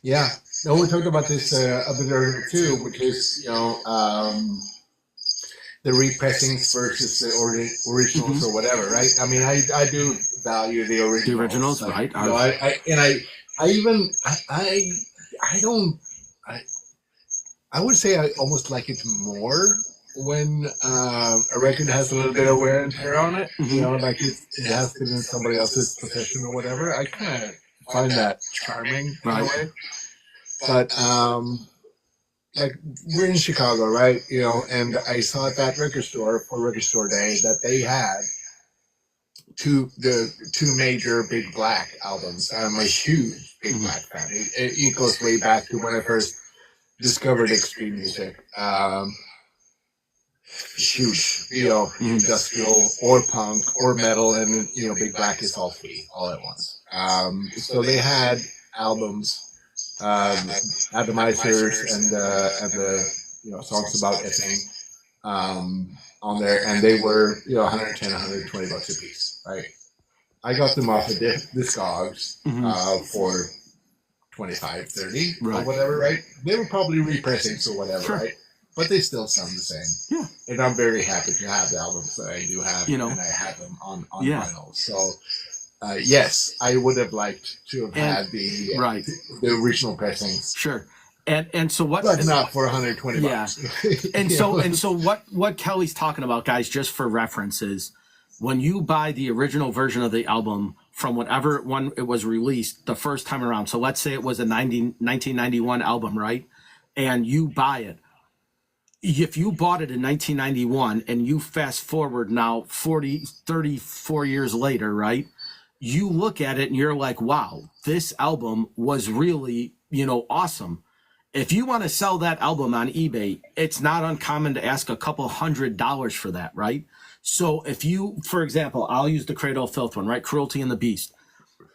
Yeah. No, we talked about this a bit earlier too, which is, the repressings versus the originals or whatever, right? I mean, I do value the originals. The originals, like, right? I would say I almost like it more when a record has a little bit of wear and tear on it, like it has been in somebody else's possession or whatever. I kind of find that charming, right? In a way. But like we're in Chicago, right? And I saw at that record store for Record Store Day that they had two major Big Black albums. I'm a huge Big Black fan. It goes way back to when I first discovered extreme music. Huge, industrial or punk or metal, and Big Black is all three all at once. So they had albums, Atomizers and the songs about ethane on there, and they were $110, $120 a piece, right? I got them off of Discogs for $25, $30 or whatever, right? They were probably repressings or whatever, right? But they still sound the same. Yeah. And I'm very happy to have the albums that I do have, and I have them on vinyl. So, yes, I would have liked to have had the original pressings. Sure. And so what? But not for $120. Yeah. And so what Kelly's talking about, guys, just for reference, is when you buy the original version of the album from whatever one it was released the first time around. So let's say it was a 1991 album, right? And you buy it. If you bought it in 1991 and you fast forward now 34 years later, right? You look at it and you're like, wow, this album was really, awesome. If you want to sell that album on eBay, it's not uncommon to ask a couple $100 for that, right? So if you, for example, I'll use the Cradle of Filth one, right? Cruelty and the Beast.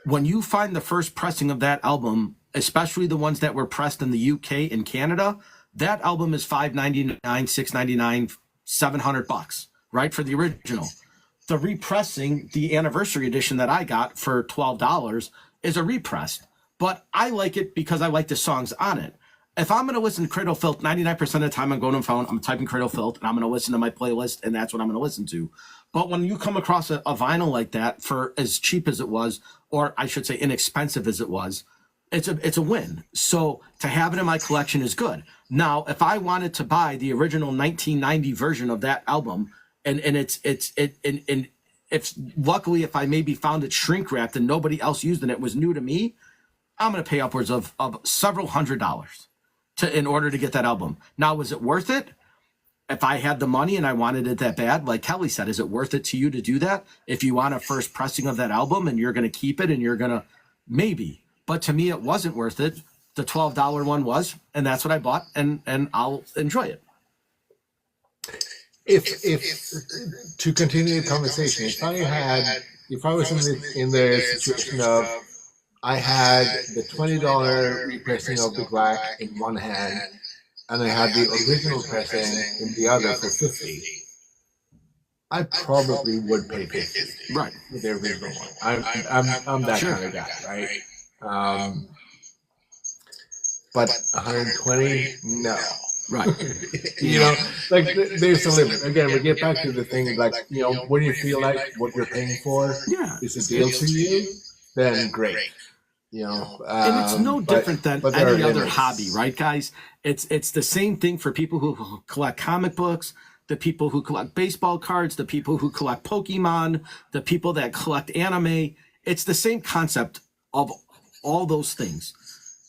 When you find the first pressing of that album, especially the ones that were pressed in the UK and Canada, that album is $5.99, $6.99, $700, right, for the original. The repressing, the anniversary edition that I got for $12 is a repressed, but I like it because I like the songs on it. If I'm going to listen to Cradle of Filth, 99% of the time I'm going to my phone, I'm typing Cradle of Filth, and I'm going to listen to my playlist, and that's what I'm going to listen to. But when you come across a vinyl like that for as cheap as it was, or I should say inexpensive as it was, it's a win. So to have it in my collection is good. Now, if I wanted to buy the original 1990 version of that album, and if luckily if I maybe found it shrink wrapped and nobody else used it, it was new to me, I'm going to pay upwards of several $100s in order to get that album. Now, was it worth it? If I had the money and I wanted it that bad, like Kelly said, is it worth it to you to do that? If you want a first pressing of that album and you're going to keep it and you're going to, maybe. But to me, it wasn't worth it. The $12 one was, and that's what I bought, and I'll enjoy it. If to continue the conversation, if I was in the situation of I had the $20 repressing of the Black in one hand, and I had the original pressing in the other for $50, I probably would pay $50, right, for the original one. I'm that kind of guy, right? But 120, no. Right. You know, like there's a limit. Again, we get back to the thing, like, you know, when you feel like what you're paying for is a deal to you, then great. You know, and it's no different than any other hobby, right, guys? It's the same thing for people who collect comic books, the people who collect baseball cards, the people who collect Pokemon, the people that collect anime. It's the same concept of all those things.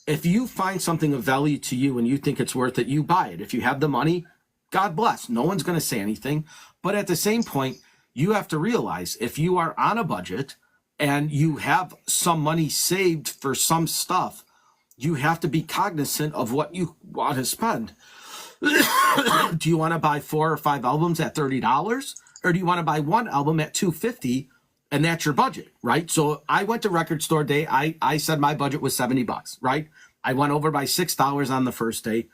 If you find something of value to you and you think it's worth it, you buy it. If you have the money, God bless. No one's going to say anything. But at the same point, you have to realize if you are on a budget and you have some money saved for some stuff, you have to be cognizant of what you want to spend. Do you want to buy 4 or 5 albums at $30? Or do you want to buy one album at $250? And that's your budget, right? So I went to Record Store Day. I said my budget was $70, right? I went over by $6 on the first day.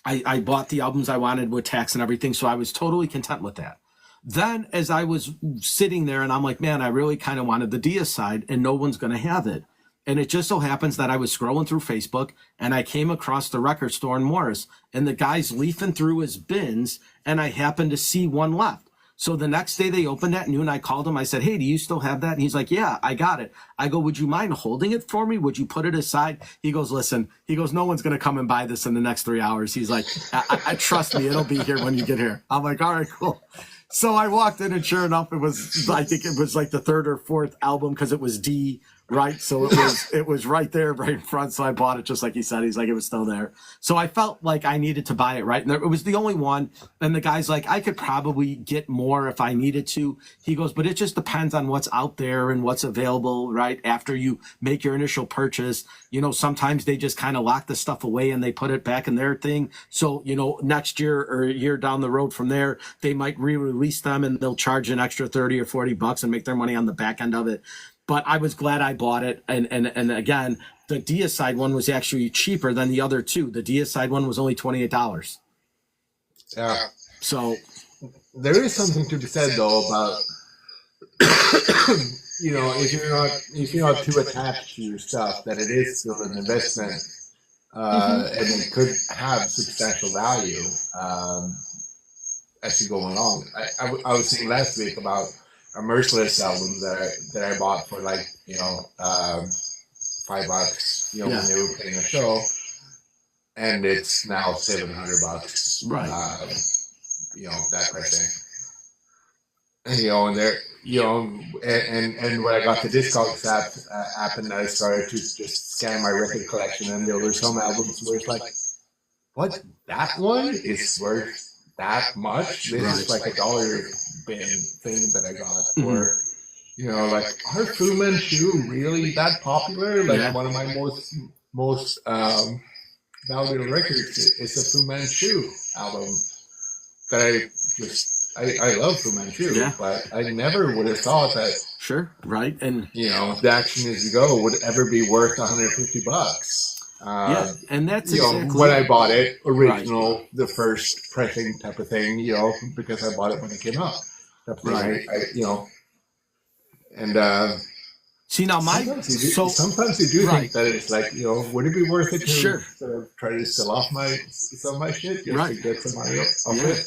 I bought the albums I wanted with tax and everything, so I was totally content with that. Then as I was sitting there and I'm like, man, I really kind of wanted the Deicide and no one's going to have it. And it just so happens that I was scrolling through Facebook and I came across the Record Store in Morris and the guy's leafing through his bins and I happened to see one left. So the next day they opened at noon. I called him. I said, hey, do you still have that? And he's like, yeah, I got it. I go, would you mind holding it for me? Would you put it aside? He goes, listen, no one's going to come and buy this in the next 3 hours. He's like, I trust me. It'll be here when you get here. I'm like, all right, cool. So I walked in and sure enough, I think it was like the 3rd or 4th album because it was D, right? So it was right there, right in front. So I bought it just like he said. He's like, it was still there. So I felt like I needed to buy it, right? And it was the only one. And the guy's like, I could probably get more if I needed to. He goes, but it just depends on what's out there and what's available, right? After you make your initial purchase, you know, sometimes they just kind of lock the stuff away and they put it back in their thing. So, you know, next year or a year down the road from there, they might re-release them and they'll charge an extra 30 or 40 bucks and make their money on the back end of it. But I was glad I bought it. And again, the Deicide one was actually cheaper than the other two. The Deicide one was only $28. Yeah. So there is something to be said though about you know, if you're not too attached to your stuff, that it is still an investment, and it could have substantial value as you go along. I was thinking last week about a Merciless album that I bought for like, you know, $5, you know, when they were playing a show, and it's now $700, right? You know, that kind of thing. And, you know, and there, you know, and when I got the Discogs app, and I started to just scan my record collection, and there were some albums where it's like, what, that one is worth that much? This is like $1 bin thing that I got, or you know, like, are Fu Manchu really that popular? Like one of my most Valiant Records, it's a Fu Manchu album that I love Fu Manchu, Yeah. but I never would have thought that, Sure, right, and The Action As You Go would ever be worth $150. yeah, and that's exactly when I bought it, original, the first pressing type of thing, because I bought it when it came out. Right. And see now sometimes you do think that it's like, would it be worth it to Sure. sort of try to sell off some of my shit just Right. to get some money off it?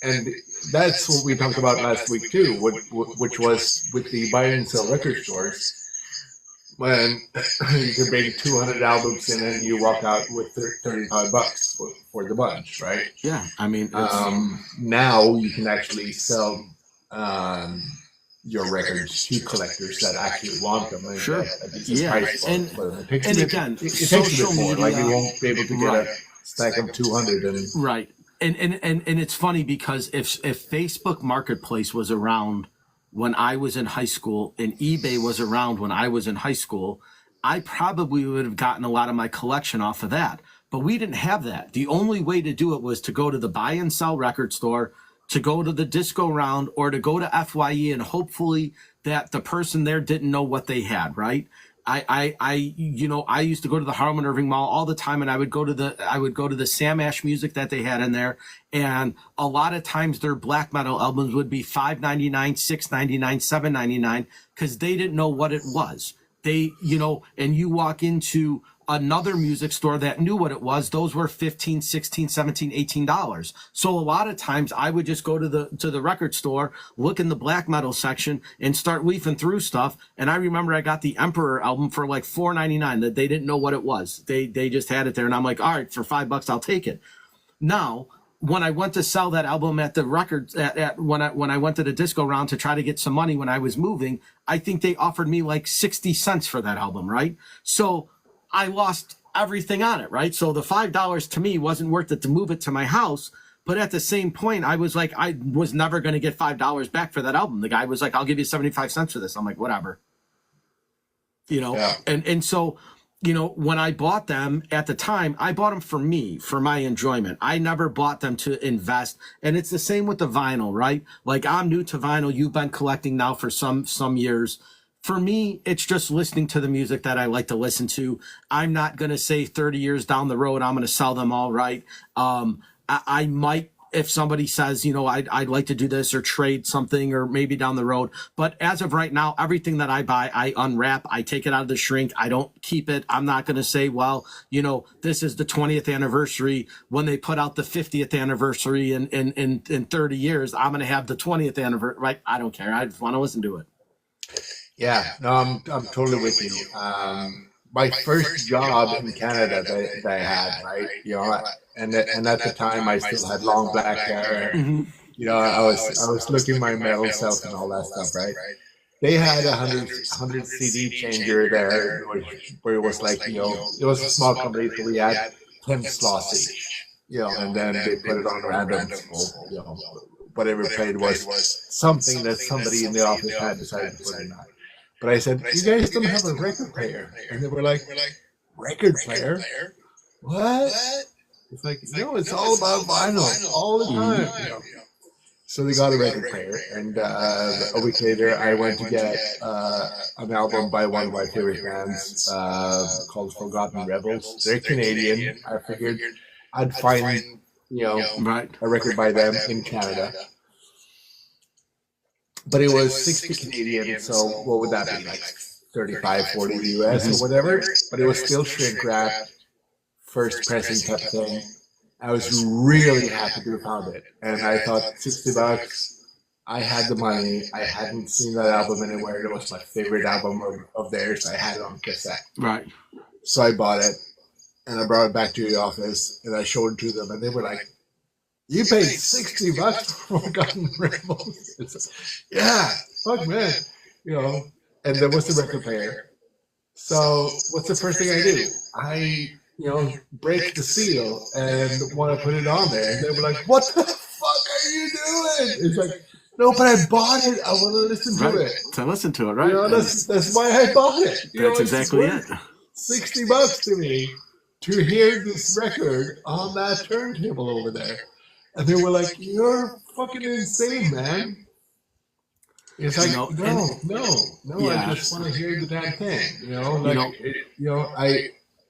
And that's what we talked about last week too, which was with the buy and sell record stores. When you can bring 200 albums in and you walk out with $35 for the bunch, right? Yeah, I mean, now you can actually sell your records to collectors that actually want them. And Sure. at a decent price for And them. It takes again, it takes social a bit more. media, Like you won't be able to get a stack of 200 and right. And it's funny because if Facebook Marketplace was around when I was in high school and eBay was around when I was in high school, I probably would have gotten a lot of my collection off of that. But we didn't have that. The only way to do it was to go to the buy and sell record store, to go to the disco round, or to go to FYE, and hopefully that the person there didn't know what they had, right? I used to go to the Harlem and Irving Mall all the time, and I would go to the Sam Ash music that they had in there, and a lot of times their black metal albums would be $5.99, $6.99, $7.99 because they didn't know what it was. They, and you walk into another music store that knew what it was, those were $15, $16, $17, $18. So a lot of times I would just go to the record store, look in the black metal section and start leafing through stuff. And I remember I got the Emperor album for like $4.99 that they didn't know what it was. They just had it there. And I'm like, all right, for $5, I'll take it. Now, when I went to sell that album at the records, when I went to the disco round to try to get some money when I was moving, I think they offered me like 60 cents for that album, right? So I lost everything on it, right? So the $5 to me wasn't worth it to move it to my house. But at the same point, I was like, I was never going to get $5 back for that album. The guy was like, I'll give you 75 cents for this. I'm like, whatever. And so, when I bought them at the time, I bought them for me, for my enjoyment. I never bought them to invest. And it's the same with the vinyl, right? Like I'm new to vinyl. You've been collecting now for some years. For me, it's just listening to the music that I like to listen to. I'm not going to say 30 years down the road, I'm going to sell them all, right? I might, if somebody says, I'd like to do this or trade something or maybe down the road. But as of right now, everything that I buy, I unwrap, I take it out of the shrink. I don't keep it. I'm not going to say, well, this is the 20th anniversary. When they put out the 50th anniversary in 30 years, I'm going to have the 20th anniversary, right? I don't care. I just want to listen to it. Yeah, no, I'm totally with you. My first job in Canada that I had, right? And at the time I still had long black hair. Mm-hmm. I was looking my metal self and all that stuff, right? They had a 100 CD changer there, where it was like, it was a small company, so we had 10 slots each, and then they put it on random, whatever played was something that somebody in the office had decided to put in that. But I said, you guys don't have a record player. And they were like, record player? What? It's like, no, it's all about vinyl all the time. So they got a record player. And a week later, I went to get an album by one of my favorite bands called Forgotten Rebels. They're Canadian. I figured I'd find, a record by them in Canada. But it was 60 Canadian, so what would that be, like 35, 40 US or whatever? But it was still shrink wrapped, first pressing type thing. I was really happy to have found it. And I thought, $60, I had the money. I hadn't seen that album anywhere. It was my favorite album of theirs. I had it on cassette. Right. So I bought it, and I brought it back to the office, and I showed it to them, and they were like, you paid $60 for Forgotten Rebels. It's like, yeah, fuck man, And there was the record player. So what's the first thing I do? I, break the seal and want to put it on there. And they were like, what the fuck are you doing? It's like, no, but I bought it. I want to listen to it. To listen to it, right? That's why I bought it. That's exactly it. $60 to me to hear this record on that turntable over there. And they were like, "You're fucking insane, man." It's like, no, I just want to hear the damn thing.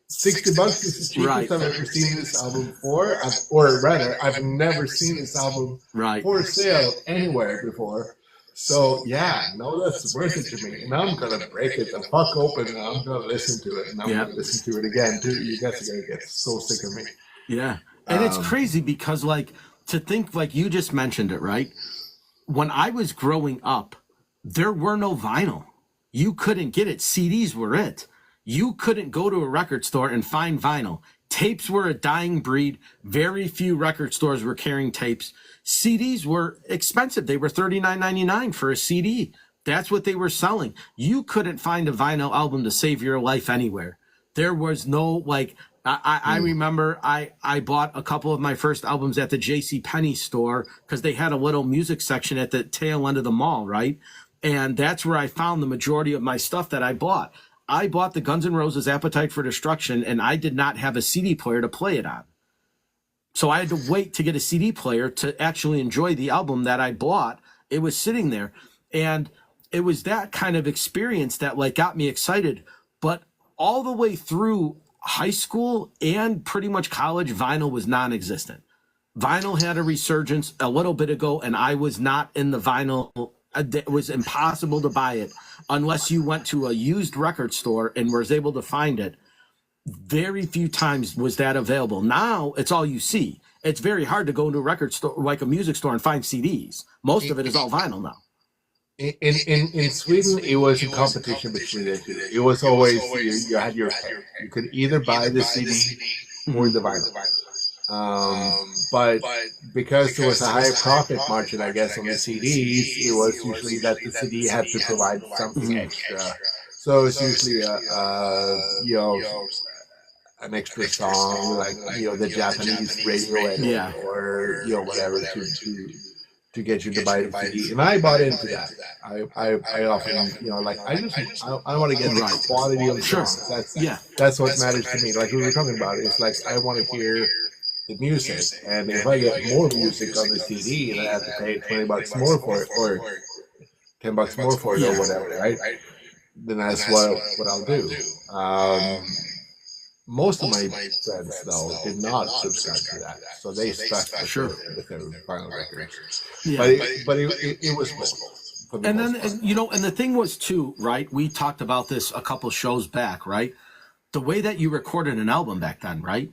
$60 is the cheapest I've ever seen this album for, or rather, I've never seen this album for sale anywhere before. So yeah, no, that's worth it to me, and I'm gonna break it the fuck open, and I'm gonna listen to it, and I'm gonna listen to it again too. You guys are gonna get so sick of me. Yeah, and it's crazy because, like, to think, like you just mentioned it, right? When I was growing up, there were no vinyl. You couldn't get it. CDs were it. You couldn't go to a record store and find vinyl. Tapes were a dying breed. Very few record stores were carrying tapes. CDs were expensive. They were $39.99 for a CD. That's what they were selling. You couldn't find a vinyl album to save your life anywhere. There was no, like, I remember I bought a couple of my first albums at the JCPenney store because they had a little music section at the tail end of the mall, right? And that's where I found the majority of my stuff that I bought. I bought the Guns N' Roses Appetite for Destruction, and I did not have a CD player to play it on. So I had to wait to get a CD player to actually enjoy the album that I bought. It was sitting there. And it was that kind of experience that, like, got me excited. But all the way through high school and pretty much college, vinyl was non-existent. Vinyl had a resurgence a little bit ago, and I was not in the vinyl. It was impossible to buy it unless you went to a used record store and was able to find it. Very few times was that available. Now it's all you see. It's very hard to go into a record store, like a music store, and find CDs. Most of it is all vinyl now. In Sweden, it was a competition between the two. It was always you had your pick. You could either buy the CD or the vinyl. But because there was a higher profit margin, I guess, on the CDs, it was usually that the CD had to provide something extra. So it's usually an extra song, like the Japanese radio edit, or whatever to get you to buy the CD. And I bought into that. I often I want to get the quality of the songs. That's what matters to me. Like we were talking about, it's like I want to hear the music, and if I get more music on the CD and I have to pay $20 more for it, or $10 more for it, or whatever, right? Then that's what I'll do. Most of my friends, though, did not subscribe to that, so they stuck with their vinyl records. Yeah. But it was cool. And then and the thing was too, right? We talked about this a couple shows back, right? The way that you recorded an album back then, right?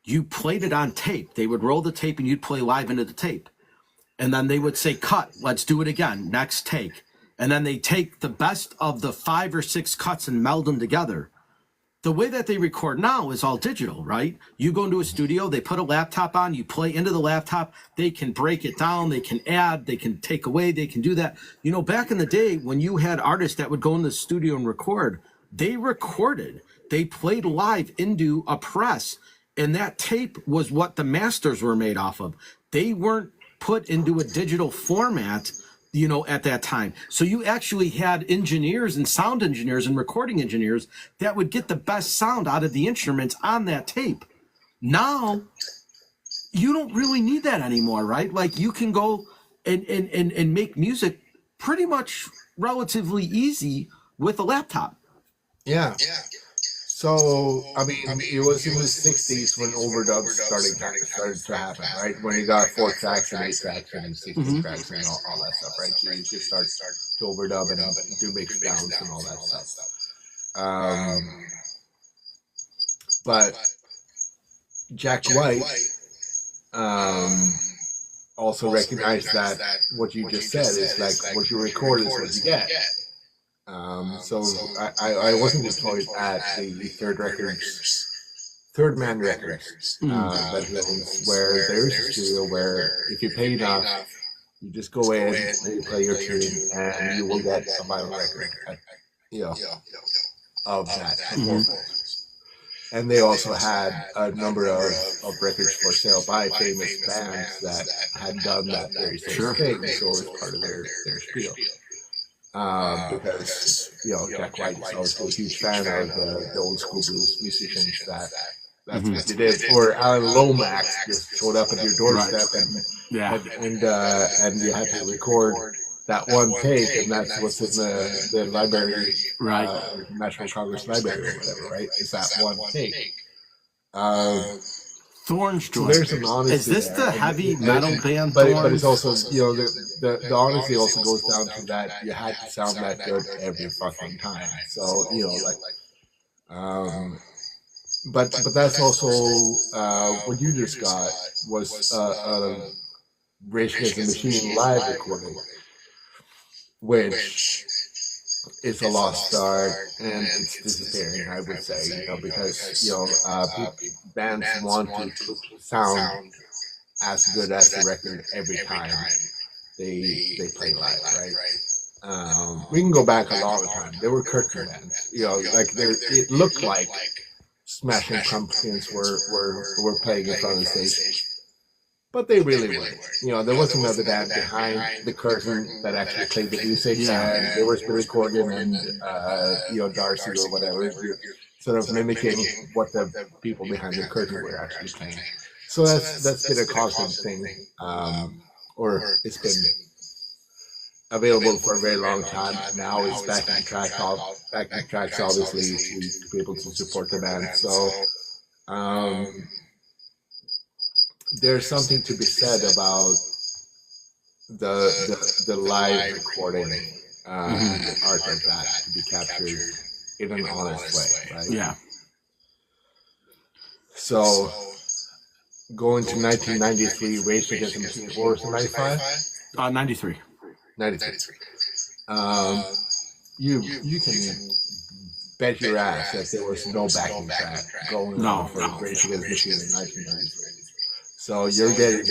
You played it on tape. They would roll the tape and you'd play live into the tape. And then they would say, cut, let's do it again, next take. And then they take the best of the 5 or 6 cuts and meld them together. The way that they record now is all digital, right? You go into a studio, they put a laptop on, you play into the laptop, they can break it down, they can add, they can take away, they can do that. Back in the day when you had artists that would go in the studio and record, they recorded, they played live into a press. And that tape was what the masters were made off of. They weren't put into a digital format, at that time. So you actually had engineers and sound engineers and recording engineers that would get the best sound out of the instruments on that tape. Now, you don't really need that anymore, right? Like you can go and make music pretty much relatively easy with a laptop. Yeah. So, I mean, it was in the 60s when overdubs started to happen, right? When you got 4 tracks and 8 tracks and 60 tracks and all that stuff, right? You just start to overdub and do mix downs and all that stuff. But Jack White also recognized that what you just said is like what you record is what you get. So I wasn't employed at the Third Man Records, that he owns, where there's a studio where if you pay enough, you just go in and you play your tune, and you will get a vinyl record, of that performance. And they also had a number of records for sale by famous bands that had done that very same thing, so it was part of their spiel. Because Jack White is also a huge fan of the old school blues musicians that That's what they did. Or Alan Lomax just showed up at your doorstep, and you had to record that one take, and that's what's in the library, National Congress Library or whatever, right? It's that one take. Thorns, so there's some honesty. Is this there. the heavy metal band? But it's also, the honesty also goes down to that you had to sound that good every fucking time. So but that's also what you just got was Rage Against the Machine live recording, which is a lost art, and it's disappearing, I would say, because bands want to sound as good as the record every time they play live, right? We can go back a long time. There were curtain bands, it looked like Smashing Pumpkins were playing in front of the stage. But they really weren't. There was another band behind the curtain that actually played the music, and there was Billy Corgan and Darcy or whatever, sort of mimicking what the people behind the curtain were actually playing. So that's been a constant thing, or it's been available for a very long time. Now it's backing tracks, obviously, to be able to support the band. So. There's something to be said about the live recording, the art of that to be captured in an honest way, right? Yeah. So, going to 1993, Rage Against the Machine, or was it 95? 93. 93. You can bet your ass that there was no backing track going on for Rage Against the Machine in 1993. So you're getting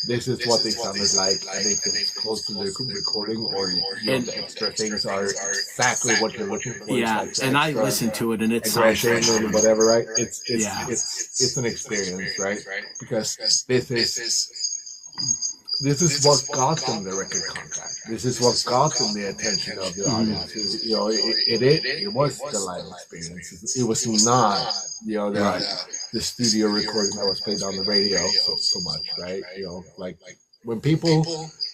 this is what they sounded like, and if it's close to the recording, or the extra things are exactly what you're looking for. Yeah, and I listened to it, and it sounds and whatever, right? It's an experience, right? Because this is what got them the record contract. This is what got them the attention of the audience. It was the live experience. It was not the studio recording that was played on the radio so much, right? Like when people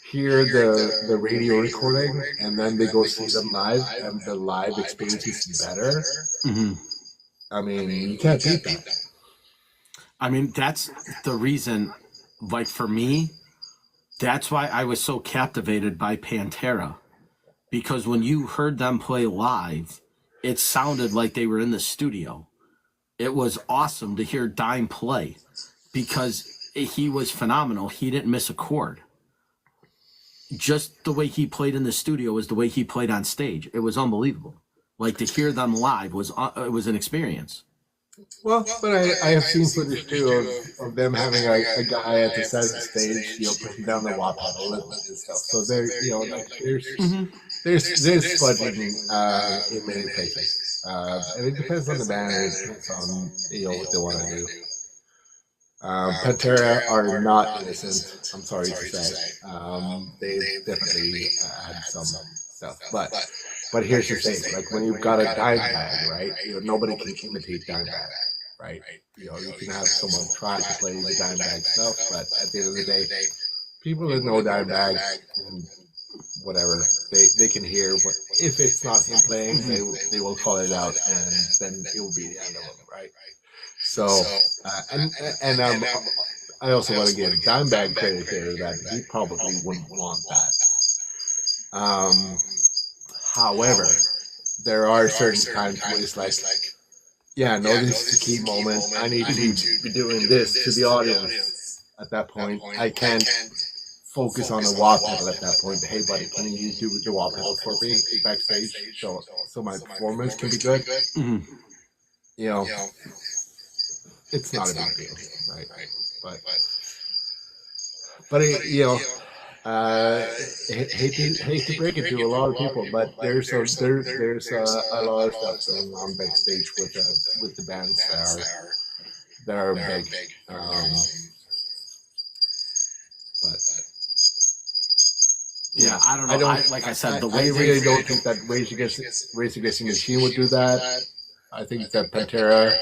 hear the radio recording and then they go see them live, and the live experience is better. I mean, you can't beat that. I mean, that's the reason. Like for me. That's why I was so captivated by Pantera, because when you heard them play live, it sounded like they were in the studio. It was awesome to hear Dime play, because he was phenomenal. He didn't miss a chord. Just the way he played in the studio was the way he played on stage. It was unbelievable. Like, to hear them live was an experience. Well, but I have seen footage too of them having a guy at the side of the stage, pushing down the wah pedal and stuff. So there's fudging in many places, and it depends on the band. It depends on what they want to do. Pantera are not innocent. I'm sorry to say. They definitely had some stuff, But here's the thing, like when you've got a dime bag, right? Nobody can imitate dime bag, right? You can have someone try to play the dime bag stuff, but at the end of the day, people that know dime bag and whatever, they can hear what, if it's not him playing, they will call it out, and then it will be the end of it, right? So, I also want to give Dimebag credit here that he probably wouldn't want that. However, there are certain times where it's like, yeah, no, this is a key moment. I need to be doing this to the audience at that point. I can't focus on the wah pedal at that point. Hey, buddy, can you do the wah pedal for me backstage so my performance can be good? It's not a big deal, right? But hate to break it to a lot of people, but there's a lot of stuff going on backstage with the bands that are big. But yeah, I don't know. Like I said, the way I really don't think that Rage Against the Machine would do that. I think that Pantera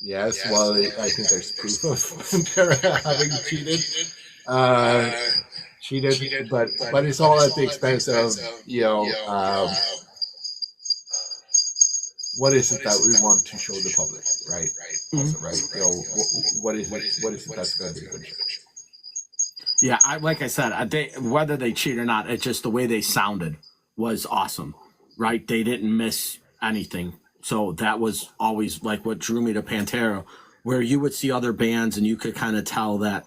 Yes, well, I think there's proof of Pantera having uh, cheated, but it's all at the expense of what is it that we want to show the public, right? Also, right? What is it? What is it that's going to be a good show? Yeah, like I said, whether they cheat or not, it's just the way they sounded was awesome, right? They didn't miss anything. So that was always like what drew me to Pantera, where you would see other bands and you could kind of tell that,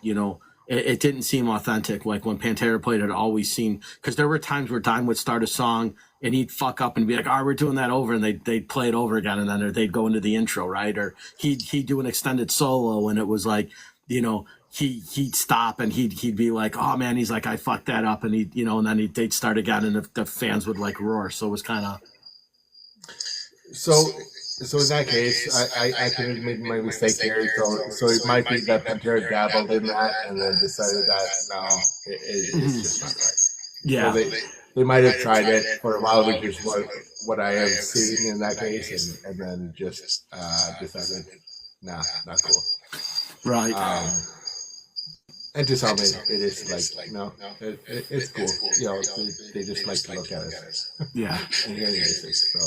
it didn't seem authentic. Like when Pantera played, it always seemed, because there were times where Don would start a song and he'd fuck up and be like, "Oh, we're doing that over," and they'd play it over again, and then they'd go into the intro, right? Or he'd do an extended solo, and it was like, he'd stop and he'd be like, "Oh man," he's like, "I fucked that up," and and then they'd start again, and the fans would like roar. So it was kind of. So in that case, I can admit my mistake here. So it might be that Pantera dabbled in that and then decided that no, it's just not right. Yeah. So they might have tried it for a while, which is what I have seen in that case, and then just decided, nah, not cool. Right. And to some, it is like, no, it's cool. They just like to look at it. Yeah. And hear music, so.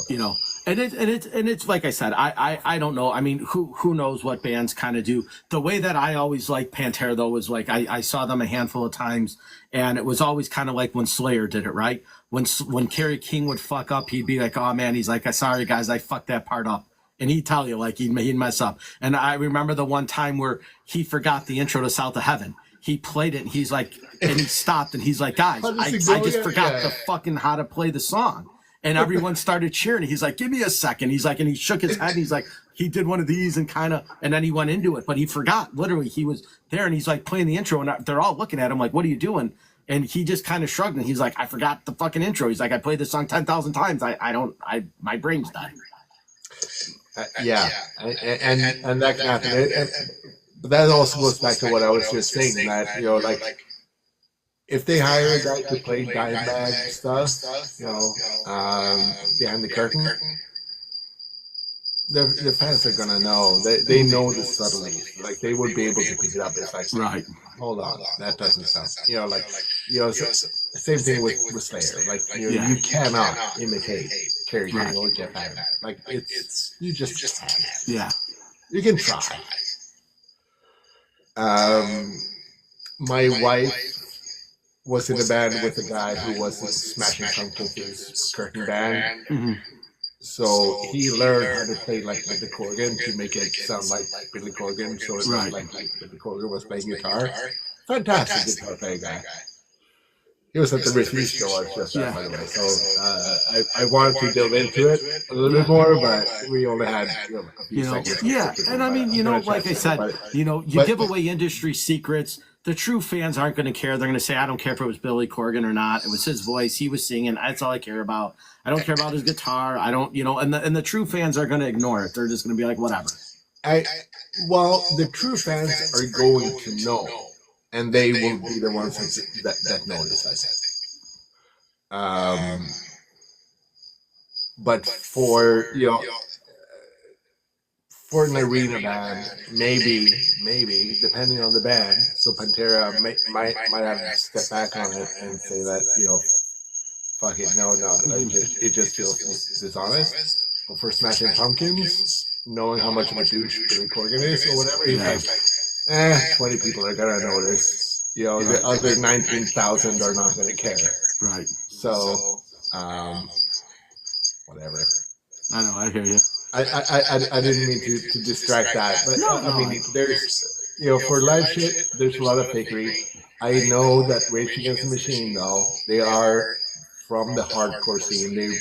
And it's like I said, I don't know. I mean, who knows what bands kind of do. The way that I always liked Pantera though was like I saw them a handful of times, and it was always kind of like when Slayer did it, right? When Kerry King would fuck up, he'd be like, "Oh man," he's like, "Sorry guys, I fucked that part up." And he'd tell you like he'd mess up. And I remember the one time where he forgot the intro to South of Heaven. He played it and he's like, and he stopped and he's like, "Guys, I just forgot the fucking how to play the song." And everyone started cheering. He's like, "Give me a second." He's like, and he shook his head. And he's like, he did one of these and and then he went into it, but he forgot. Literally, he was there and he's like playing the intro and they're all looking at him like, "What are you doing?" And he just kind of shrugged and he's like, "I forgot the fucking intro." He's like, "I played this song 10,000 times. My brain's dying." Yeah, and that can happen. But that also goes back to what I was just saying, that like if they hire a guy to play Dimebag stuff, behind the curtain, the fans are gonna know. They know the subtleties. Like they would be able to pick it up. It's like, right, hold on, that doesn't sound. Same thing with Slayer. Like you cannot imitate Kerry King or Jeff Aaron. Like you just can't. Yeah, you can try. My wife was in a band with a guy who was in Smashing Pumpkins' curtain band. Mm-hmm. So he learned how to play like the Corgan to make it sound like Billy Corgan. So it sounded like Billy Corgan was playing guitar. Fantastic guitar playing guy. He was at the Refuse show I was just at, by the way. So I wanted to delve into it a little bit more, but we only had a few seconds. Yeah, and I mean, like I said, you give away industry secrets. The true fans aren't going to care. They're going to say, "I don't care if it was Billy Corgan or not. It was his voice. He was singing. That's all I care about. I don't care about his guitar. I don't, and the true fans are going to ignore it. They're just going to be like, whatever." Well, the true fans are going to know, and they will be the ones that notice, I think. But for for an arena band, maybe depending on the band. So Pantera might have to step back on it and say that fuck it, no, it just feels dishonest. But for Smashing Pumpkins, knowing how much of a douche Billy Corgan is or whatever, he's like, 20 people are gonna notice. The other 19,000 are not gonna care. Right. So, whatever. I know. I hear you. I didn't mean to distract that, but I mean, there's for live shit, there's a lot of fakery. I know that Rage Against the Machine, though, they are from the hardcore scene. They,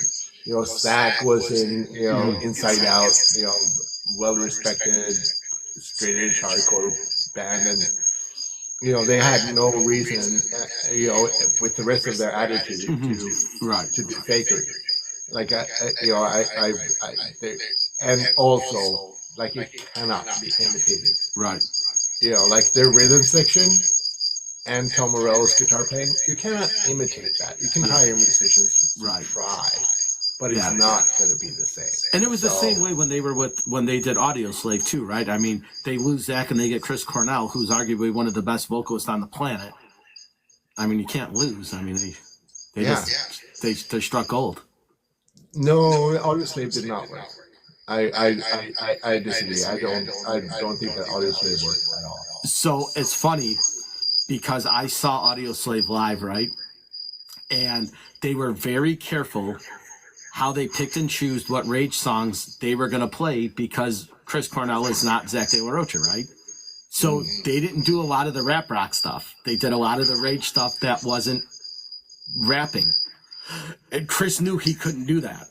Zach was in Inside Out, well respected, straight edge hardcore band, and they had no reason, with the rest of their attitude to do fakery. Like and also like it cannot be imitated. Right. Like their rhythm section and Tom Morello's guitar playing, you cannot imitate that. You can hire musicians to try, but it's not going to be the same. And it was the same way when they did Audio Slave too, right? I mean, they lose Zach and they get Chris Cornell, who's arguably one of the best vocalists on the planet. I mean, you can't lose. I mean, they struck gold. No, Audio Slave did not work. I disagree. I don't think that Audio Slave worked at all. So it's funny because I saw Audio Slave live, right? And they were very careful how they picked and chose what Rage songs they were going to play because Chris Cornell is not Zach De La Rocha, right? So they didn't do a lot of the rap rock stuff. They did a lot of the Rage stuff that wasn't rapping. And Chris knew he couldn't do that.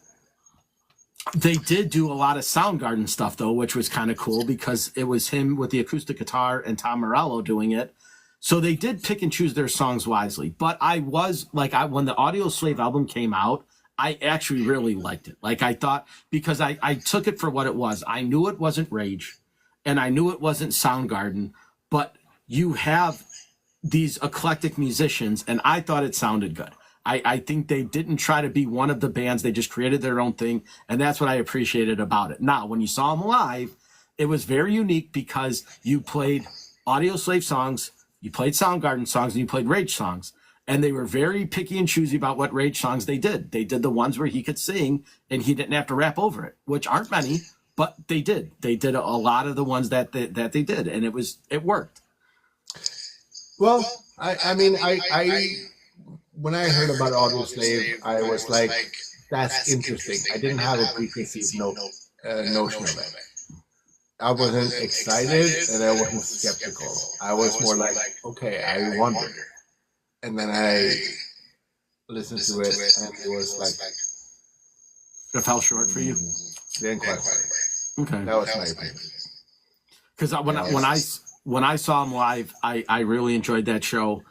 They did do a lot of Soundgarden stuff, though, which was kind of cool because it was him with the acoustic guitar and Tom Morello doing it. So they did pick and choose their songs wisely. But I was like, when the Audio Slave album came out, I actually really liked it. Like I thought, because I took it for what it was. I knew it wasn't Rage and I knew it wasn't Soundgarden, but you have these eclectic musicians and I thought it sounded good. I think they didn't try to be one of the bands. They just created their own thing. And that's what I appreciated about it. Now, when you saw them live, it was very unique because you played Audio Slave songs, you played Soundgarden songs, and you played Rage songs. And they were very picky and choosy about what Rage songs they did. They did the ones where he could sing and he didn't have to rap over it, which aren't many, but they did. They did a lot of the ones that they did, and it worked. Well, I mean, when I heard about Audio Slave, I was like, that's interesting. I didn't have a preconceived notion of it. I wasn't excited and I wasn't skeptical. I was more like, okay, I wonder. And then I listened to it, and it was like... It fell short for you? Didn't quite work. Okay. That was my opinion. Because when I saw them live, I really enjoyed that show.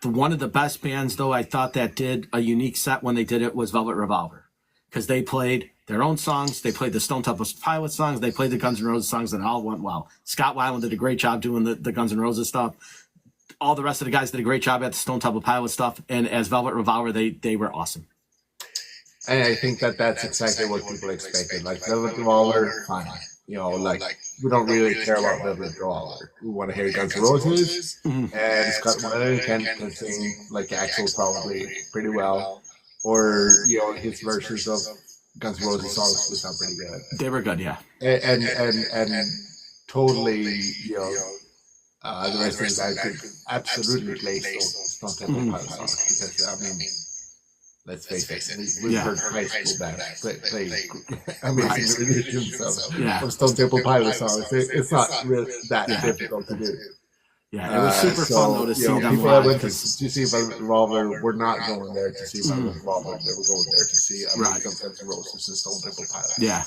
One of the best bands, though, I thought that did a unique set when they did it was Velvet Revolver. Because they played their own songs, they played the Stone Temple Pilots songs, they played the Guns N' Roses songs, and it all went well. Scott Weiland did a great job doing the Guns N' Roses stuff. All the rest of the guys did a great job at the Stone Temple Pilots stuff, and as Velvet Revolver, they were awesome. And I think that's exactly what people expected. Like Velvet Revolver, fine. You know, like we don't really care about Velvet Revolver. We want to hear Guns N' Roses, and Scott Weiland can sing like Axl probably pretty well, or you know his versions of Guns N' Roses songs would sound pretty good. They were good, yeah. And totally, you know. The rest of the guys could absolutely play Stone Temple Pilots songs because, I mean, let's face it, we've heard high school bands play amazing renditions of Stone Temple Pilots songs. It's not really that difficult to do. Yeah, it was super fun though to see them people live. That went to see Velvet Revolver were not going there to see Velvet Revolver. They were going there to see Guns N' Roses and Stone Temple Pilots. Yeah,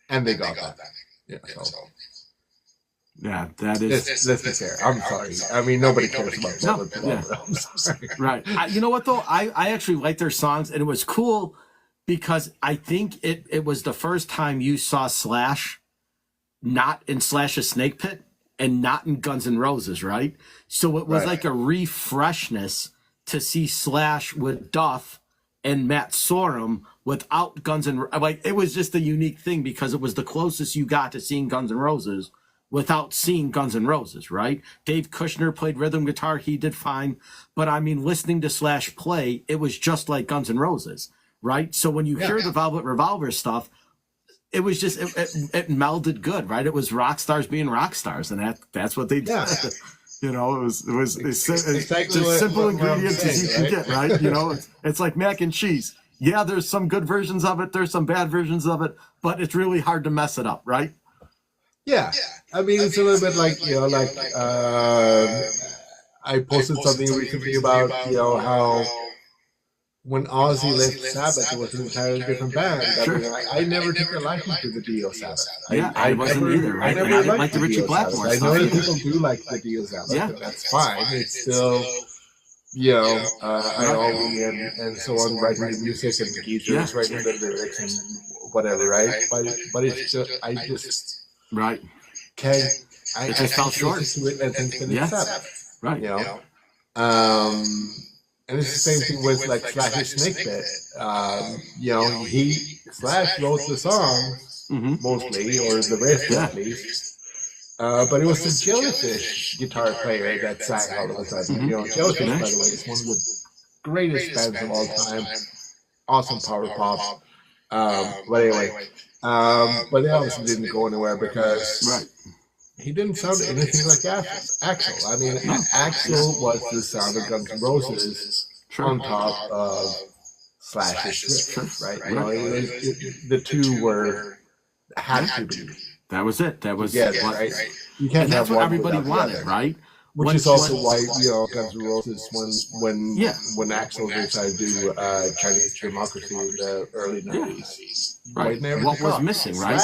and they got that. Yeah, so. Yeah, that is. Let's be fair. I'm sorry. I mean, nobody cares about Velvet Revolver. I'm sorry. Right. You know what, though? I actually like their songs, and it was cool because I think it was the first time you saw Slash not in Slash's Snake Pit and not in Guns N' Roses, right? So it was like a refreshness to see Slash with Duff and Matt Sorum without Guns N' Roses. Like, it was just a unique thing because it was the closest you got to seeing Guns N' Roses without seeing Guns N' Roses, right? Dave Kushner played rhythm guitar. He did fine. But, I mean, listening to Slash play, it was just like Guns N' Roses, right? So when you hear the Velvet Revolver stuff, it was just, it melded good, right? It was rock stars being rock stars, and that's what they did. Yeah. You know, it's exactly as simple ingredients as you can get, right? You know, it's like mac and cheese. Yeah, there's some good versions of it. There's some bad versions of it, but it's really hard to mess it up, right? Yeah, I mean, it's a little bit like, you know, like I posted something recently about, you know, how when Ozzy left Sabbath, it was an entirely different band. Sure. I mean, I never took a liking to the Dio Sabbath. I wasn't either, right? I didn't like the Richie Blackmore stuff. I know that people do like the Dio Sabbath, and that's fine. It's still, you know, Ioli and so on writing the music and Geezer's writing the lyrics and whatever, right? But it's just, I just... Right. Okay. It just fell short. And things that it's Sabbath. Right. You know? and it's the same thing with like Slash's Snake Pit. You know, Slash wrote the songs mostly, or the riff at least. But it was the Jellyfish guitar player that sang all of a sudden. You know, Jellyfish, by the way, is one of the greatest bands of all time. Awesome power pop. But anyway, but they obviously didn't go anywhere because he didn't sound anything like Axl. I mean, Axl was the sound of Guns N' Roses on top of Slash's riff, right? You know, the two had to be. That was it. That was right. You can't and that's what everybody wanted, right? Which is also why, you know, Guns N' Roses, when Axl decided to do Chinese Democracy in the early 90s. Right. What was missing, right?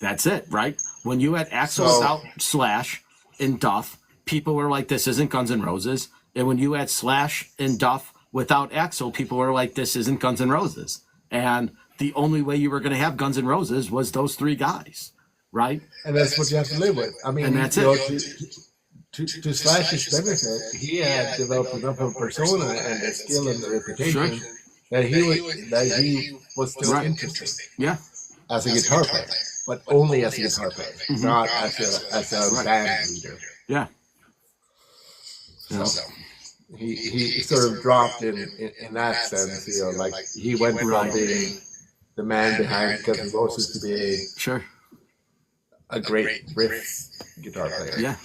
That's it, right? When you had Axl without Slash and Duff, people were like, this isn't Guns N' Roses. And when you had Slash and Duff without Axl, people were like, this isn't Guns N' Roses. And the only way you were going to have Guns N' Roses was those three guys, right? And that's what you have to live with. I mean, and that's it. To Slash's benefit, he had developed enough of a persona and the skill and the reputation that he was still interesting. Yeah, as a guitar player, but only as a guitar player, not as a band leader. Yeah. So he sort of dropped in that sense, you know, like he went from being the man behind Guns N' Roses to being a great riff guitar player. Yeah,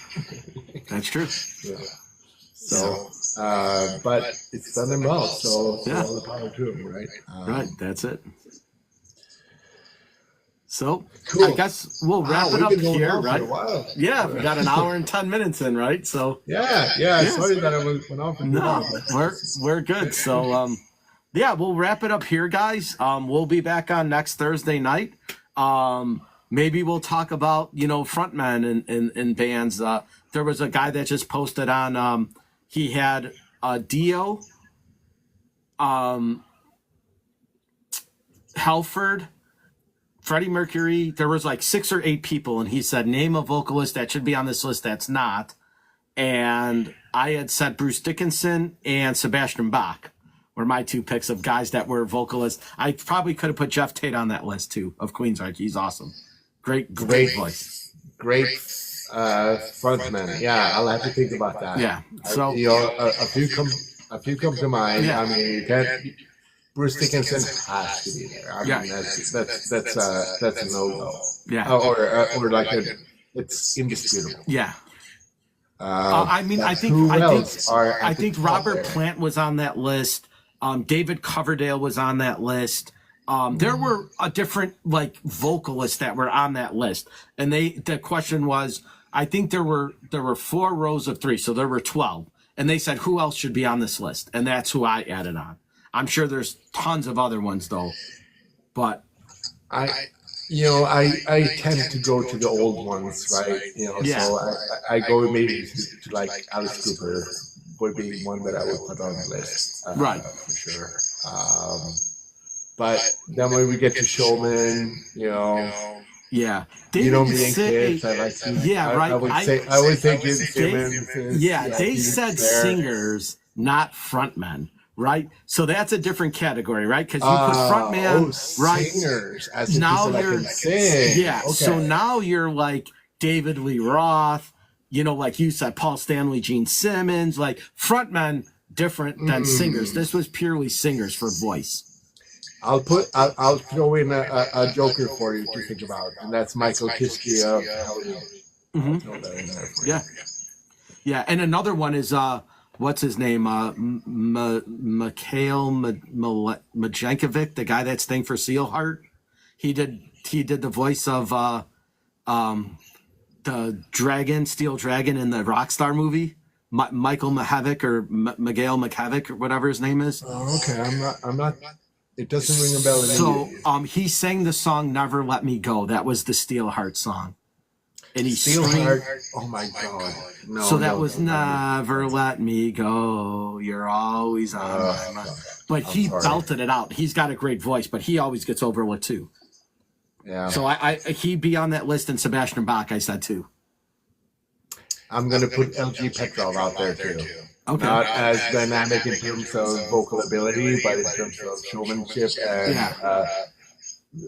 that's true. Yeah. So, but it's done him well. So all the power to him, right? Right. That's it. So cool. I guess we'll wrap it up here, right? Yeah, we got an hour and 10 minutes in, right? So yeah. Sorry that I went off. No, we're good. So yeah, we'll wrap it up here, guys. We'll be back on next Thursday night. Maybe we'll talk about, you know, frontmen in bands. There was a guy that just posted on, he had Dio, Halford, Freddie Mercury. There was like 6 or 8 people, and he said, name a vocalist that should be on this list that's not. And I had said Bruce Dickinson and Sebastian Bach were my 2 picks of guys that were vocalists. I probably could have put Jeff Tate on that list too, of Queensryche. He's awesome. Great voice. Great frontman. Yeah, I'll have to think about that. Yeah. So you know, a few come to mind. Yeah. I mean, Bruce Dickinson has to be there. I mean, that's a no-go. Yeah. Or like it's indisputable. Yeah. I mean, I think Robert Plant was on that list. David Coverdale was on that list. There were a different like vocalists that were on that list, and the question was, I think there were 4 rows of 3, so there were 12, and they said who else should be on this list, and that's who I added on. I'm sure there's tons of other ones though, but I tend to go to the old ones, right? You know, so I go maybe to like Alice Cooper would be one that I would put on the list, right, for sure. But then when we get to Showman, you know, they being kids, I like to, right. I would say Gene Simmons. They said singers, not frontmen. Right, so that's a different category, right? Because you put frontman, right? Singers, as now you're sing. Yeah. Okay. So now you're like David Lee Roth, you know, like you said, Paul Stanley, Gene Simmons, like frontmen different than singers. This was purely singers for voice. I'll throw in a joker for you to think about, and that's Michael Kiske of Halloween. Yeah, and another one is what's his name? Mikhail Majankovic, the guy that's thing for Sealheart. He did the voice of the dragon, Steel Dragon in the Rockstar movie. Michael Mahavik or Miguel Mahavik or whatever his name is. Oh, okay. I'm not. It doesn't ring a bell. So he sang the song "Never Let Me Go." That was the Steelheart song. And he Steelheart. Oh my God! No. So that was "Never Let Me Go." You're always on my mind. But he belted it out. He's got a great voice, but he always gets overlooked too. Yeah. So he'd be on that list, and Sebastian Bach I said too. I'm gonna put LG Petrov out there too. Okay. Not as dynamic in terms of vocal ability, but in terms of showmanship and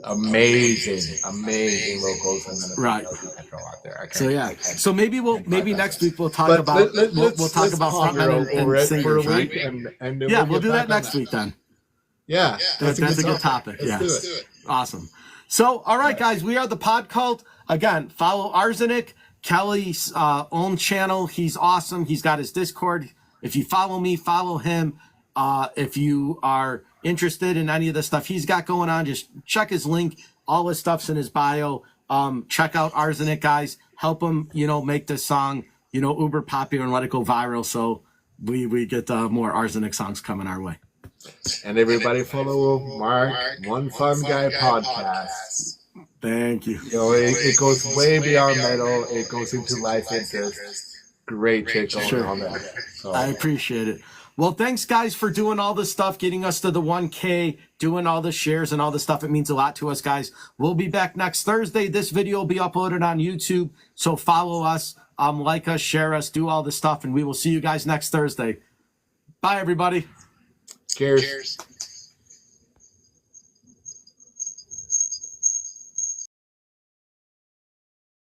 amazing vocals. And then Right. petrol out there. So yeah. So maybe next week we'll talk But about let's frontmen over and it for singers, a week, right? and Yeah, then we'll do that back on next week then. Yeah, That's a good topic. Let's do it. Awesome. So, all right, guys, we are the Pod Cult. Again, follow Arsenic, Kelly's own channel. He's awesome. He's got his Discord. If you follow me, follow him. If you are interested in any of the stuff he's got going on, just check his link. All his stuff's in his bio. Check out Arsenic, guys. Help him, make this song, uber popular and let it go viral. So we get more Arsenic songs coming our way. And everybody follow Mark, One Fun Guy Podcast. Thank you. It goes way beyond metal. It goes into life interest. Great take on that. So. I appreciate it. Well, thanks, guys, for doing all this stuff, getting us to the 1K, doing all the shares and all the stuff. It means a lot to us, guys. We'll be back next Thursday. This video will be uploaded on YouTube, so follow us, like us, share us, do all this stuff, and we will see you guys next Thursday. Bye, everybody. Cheers.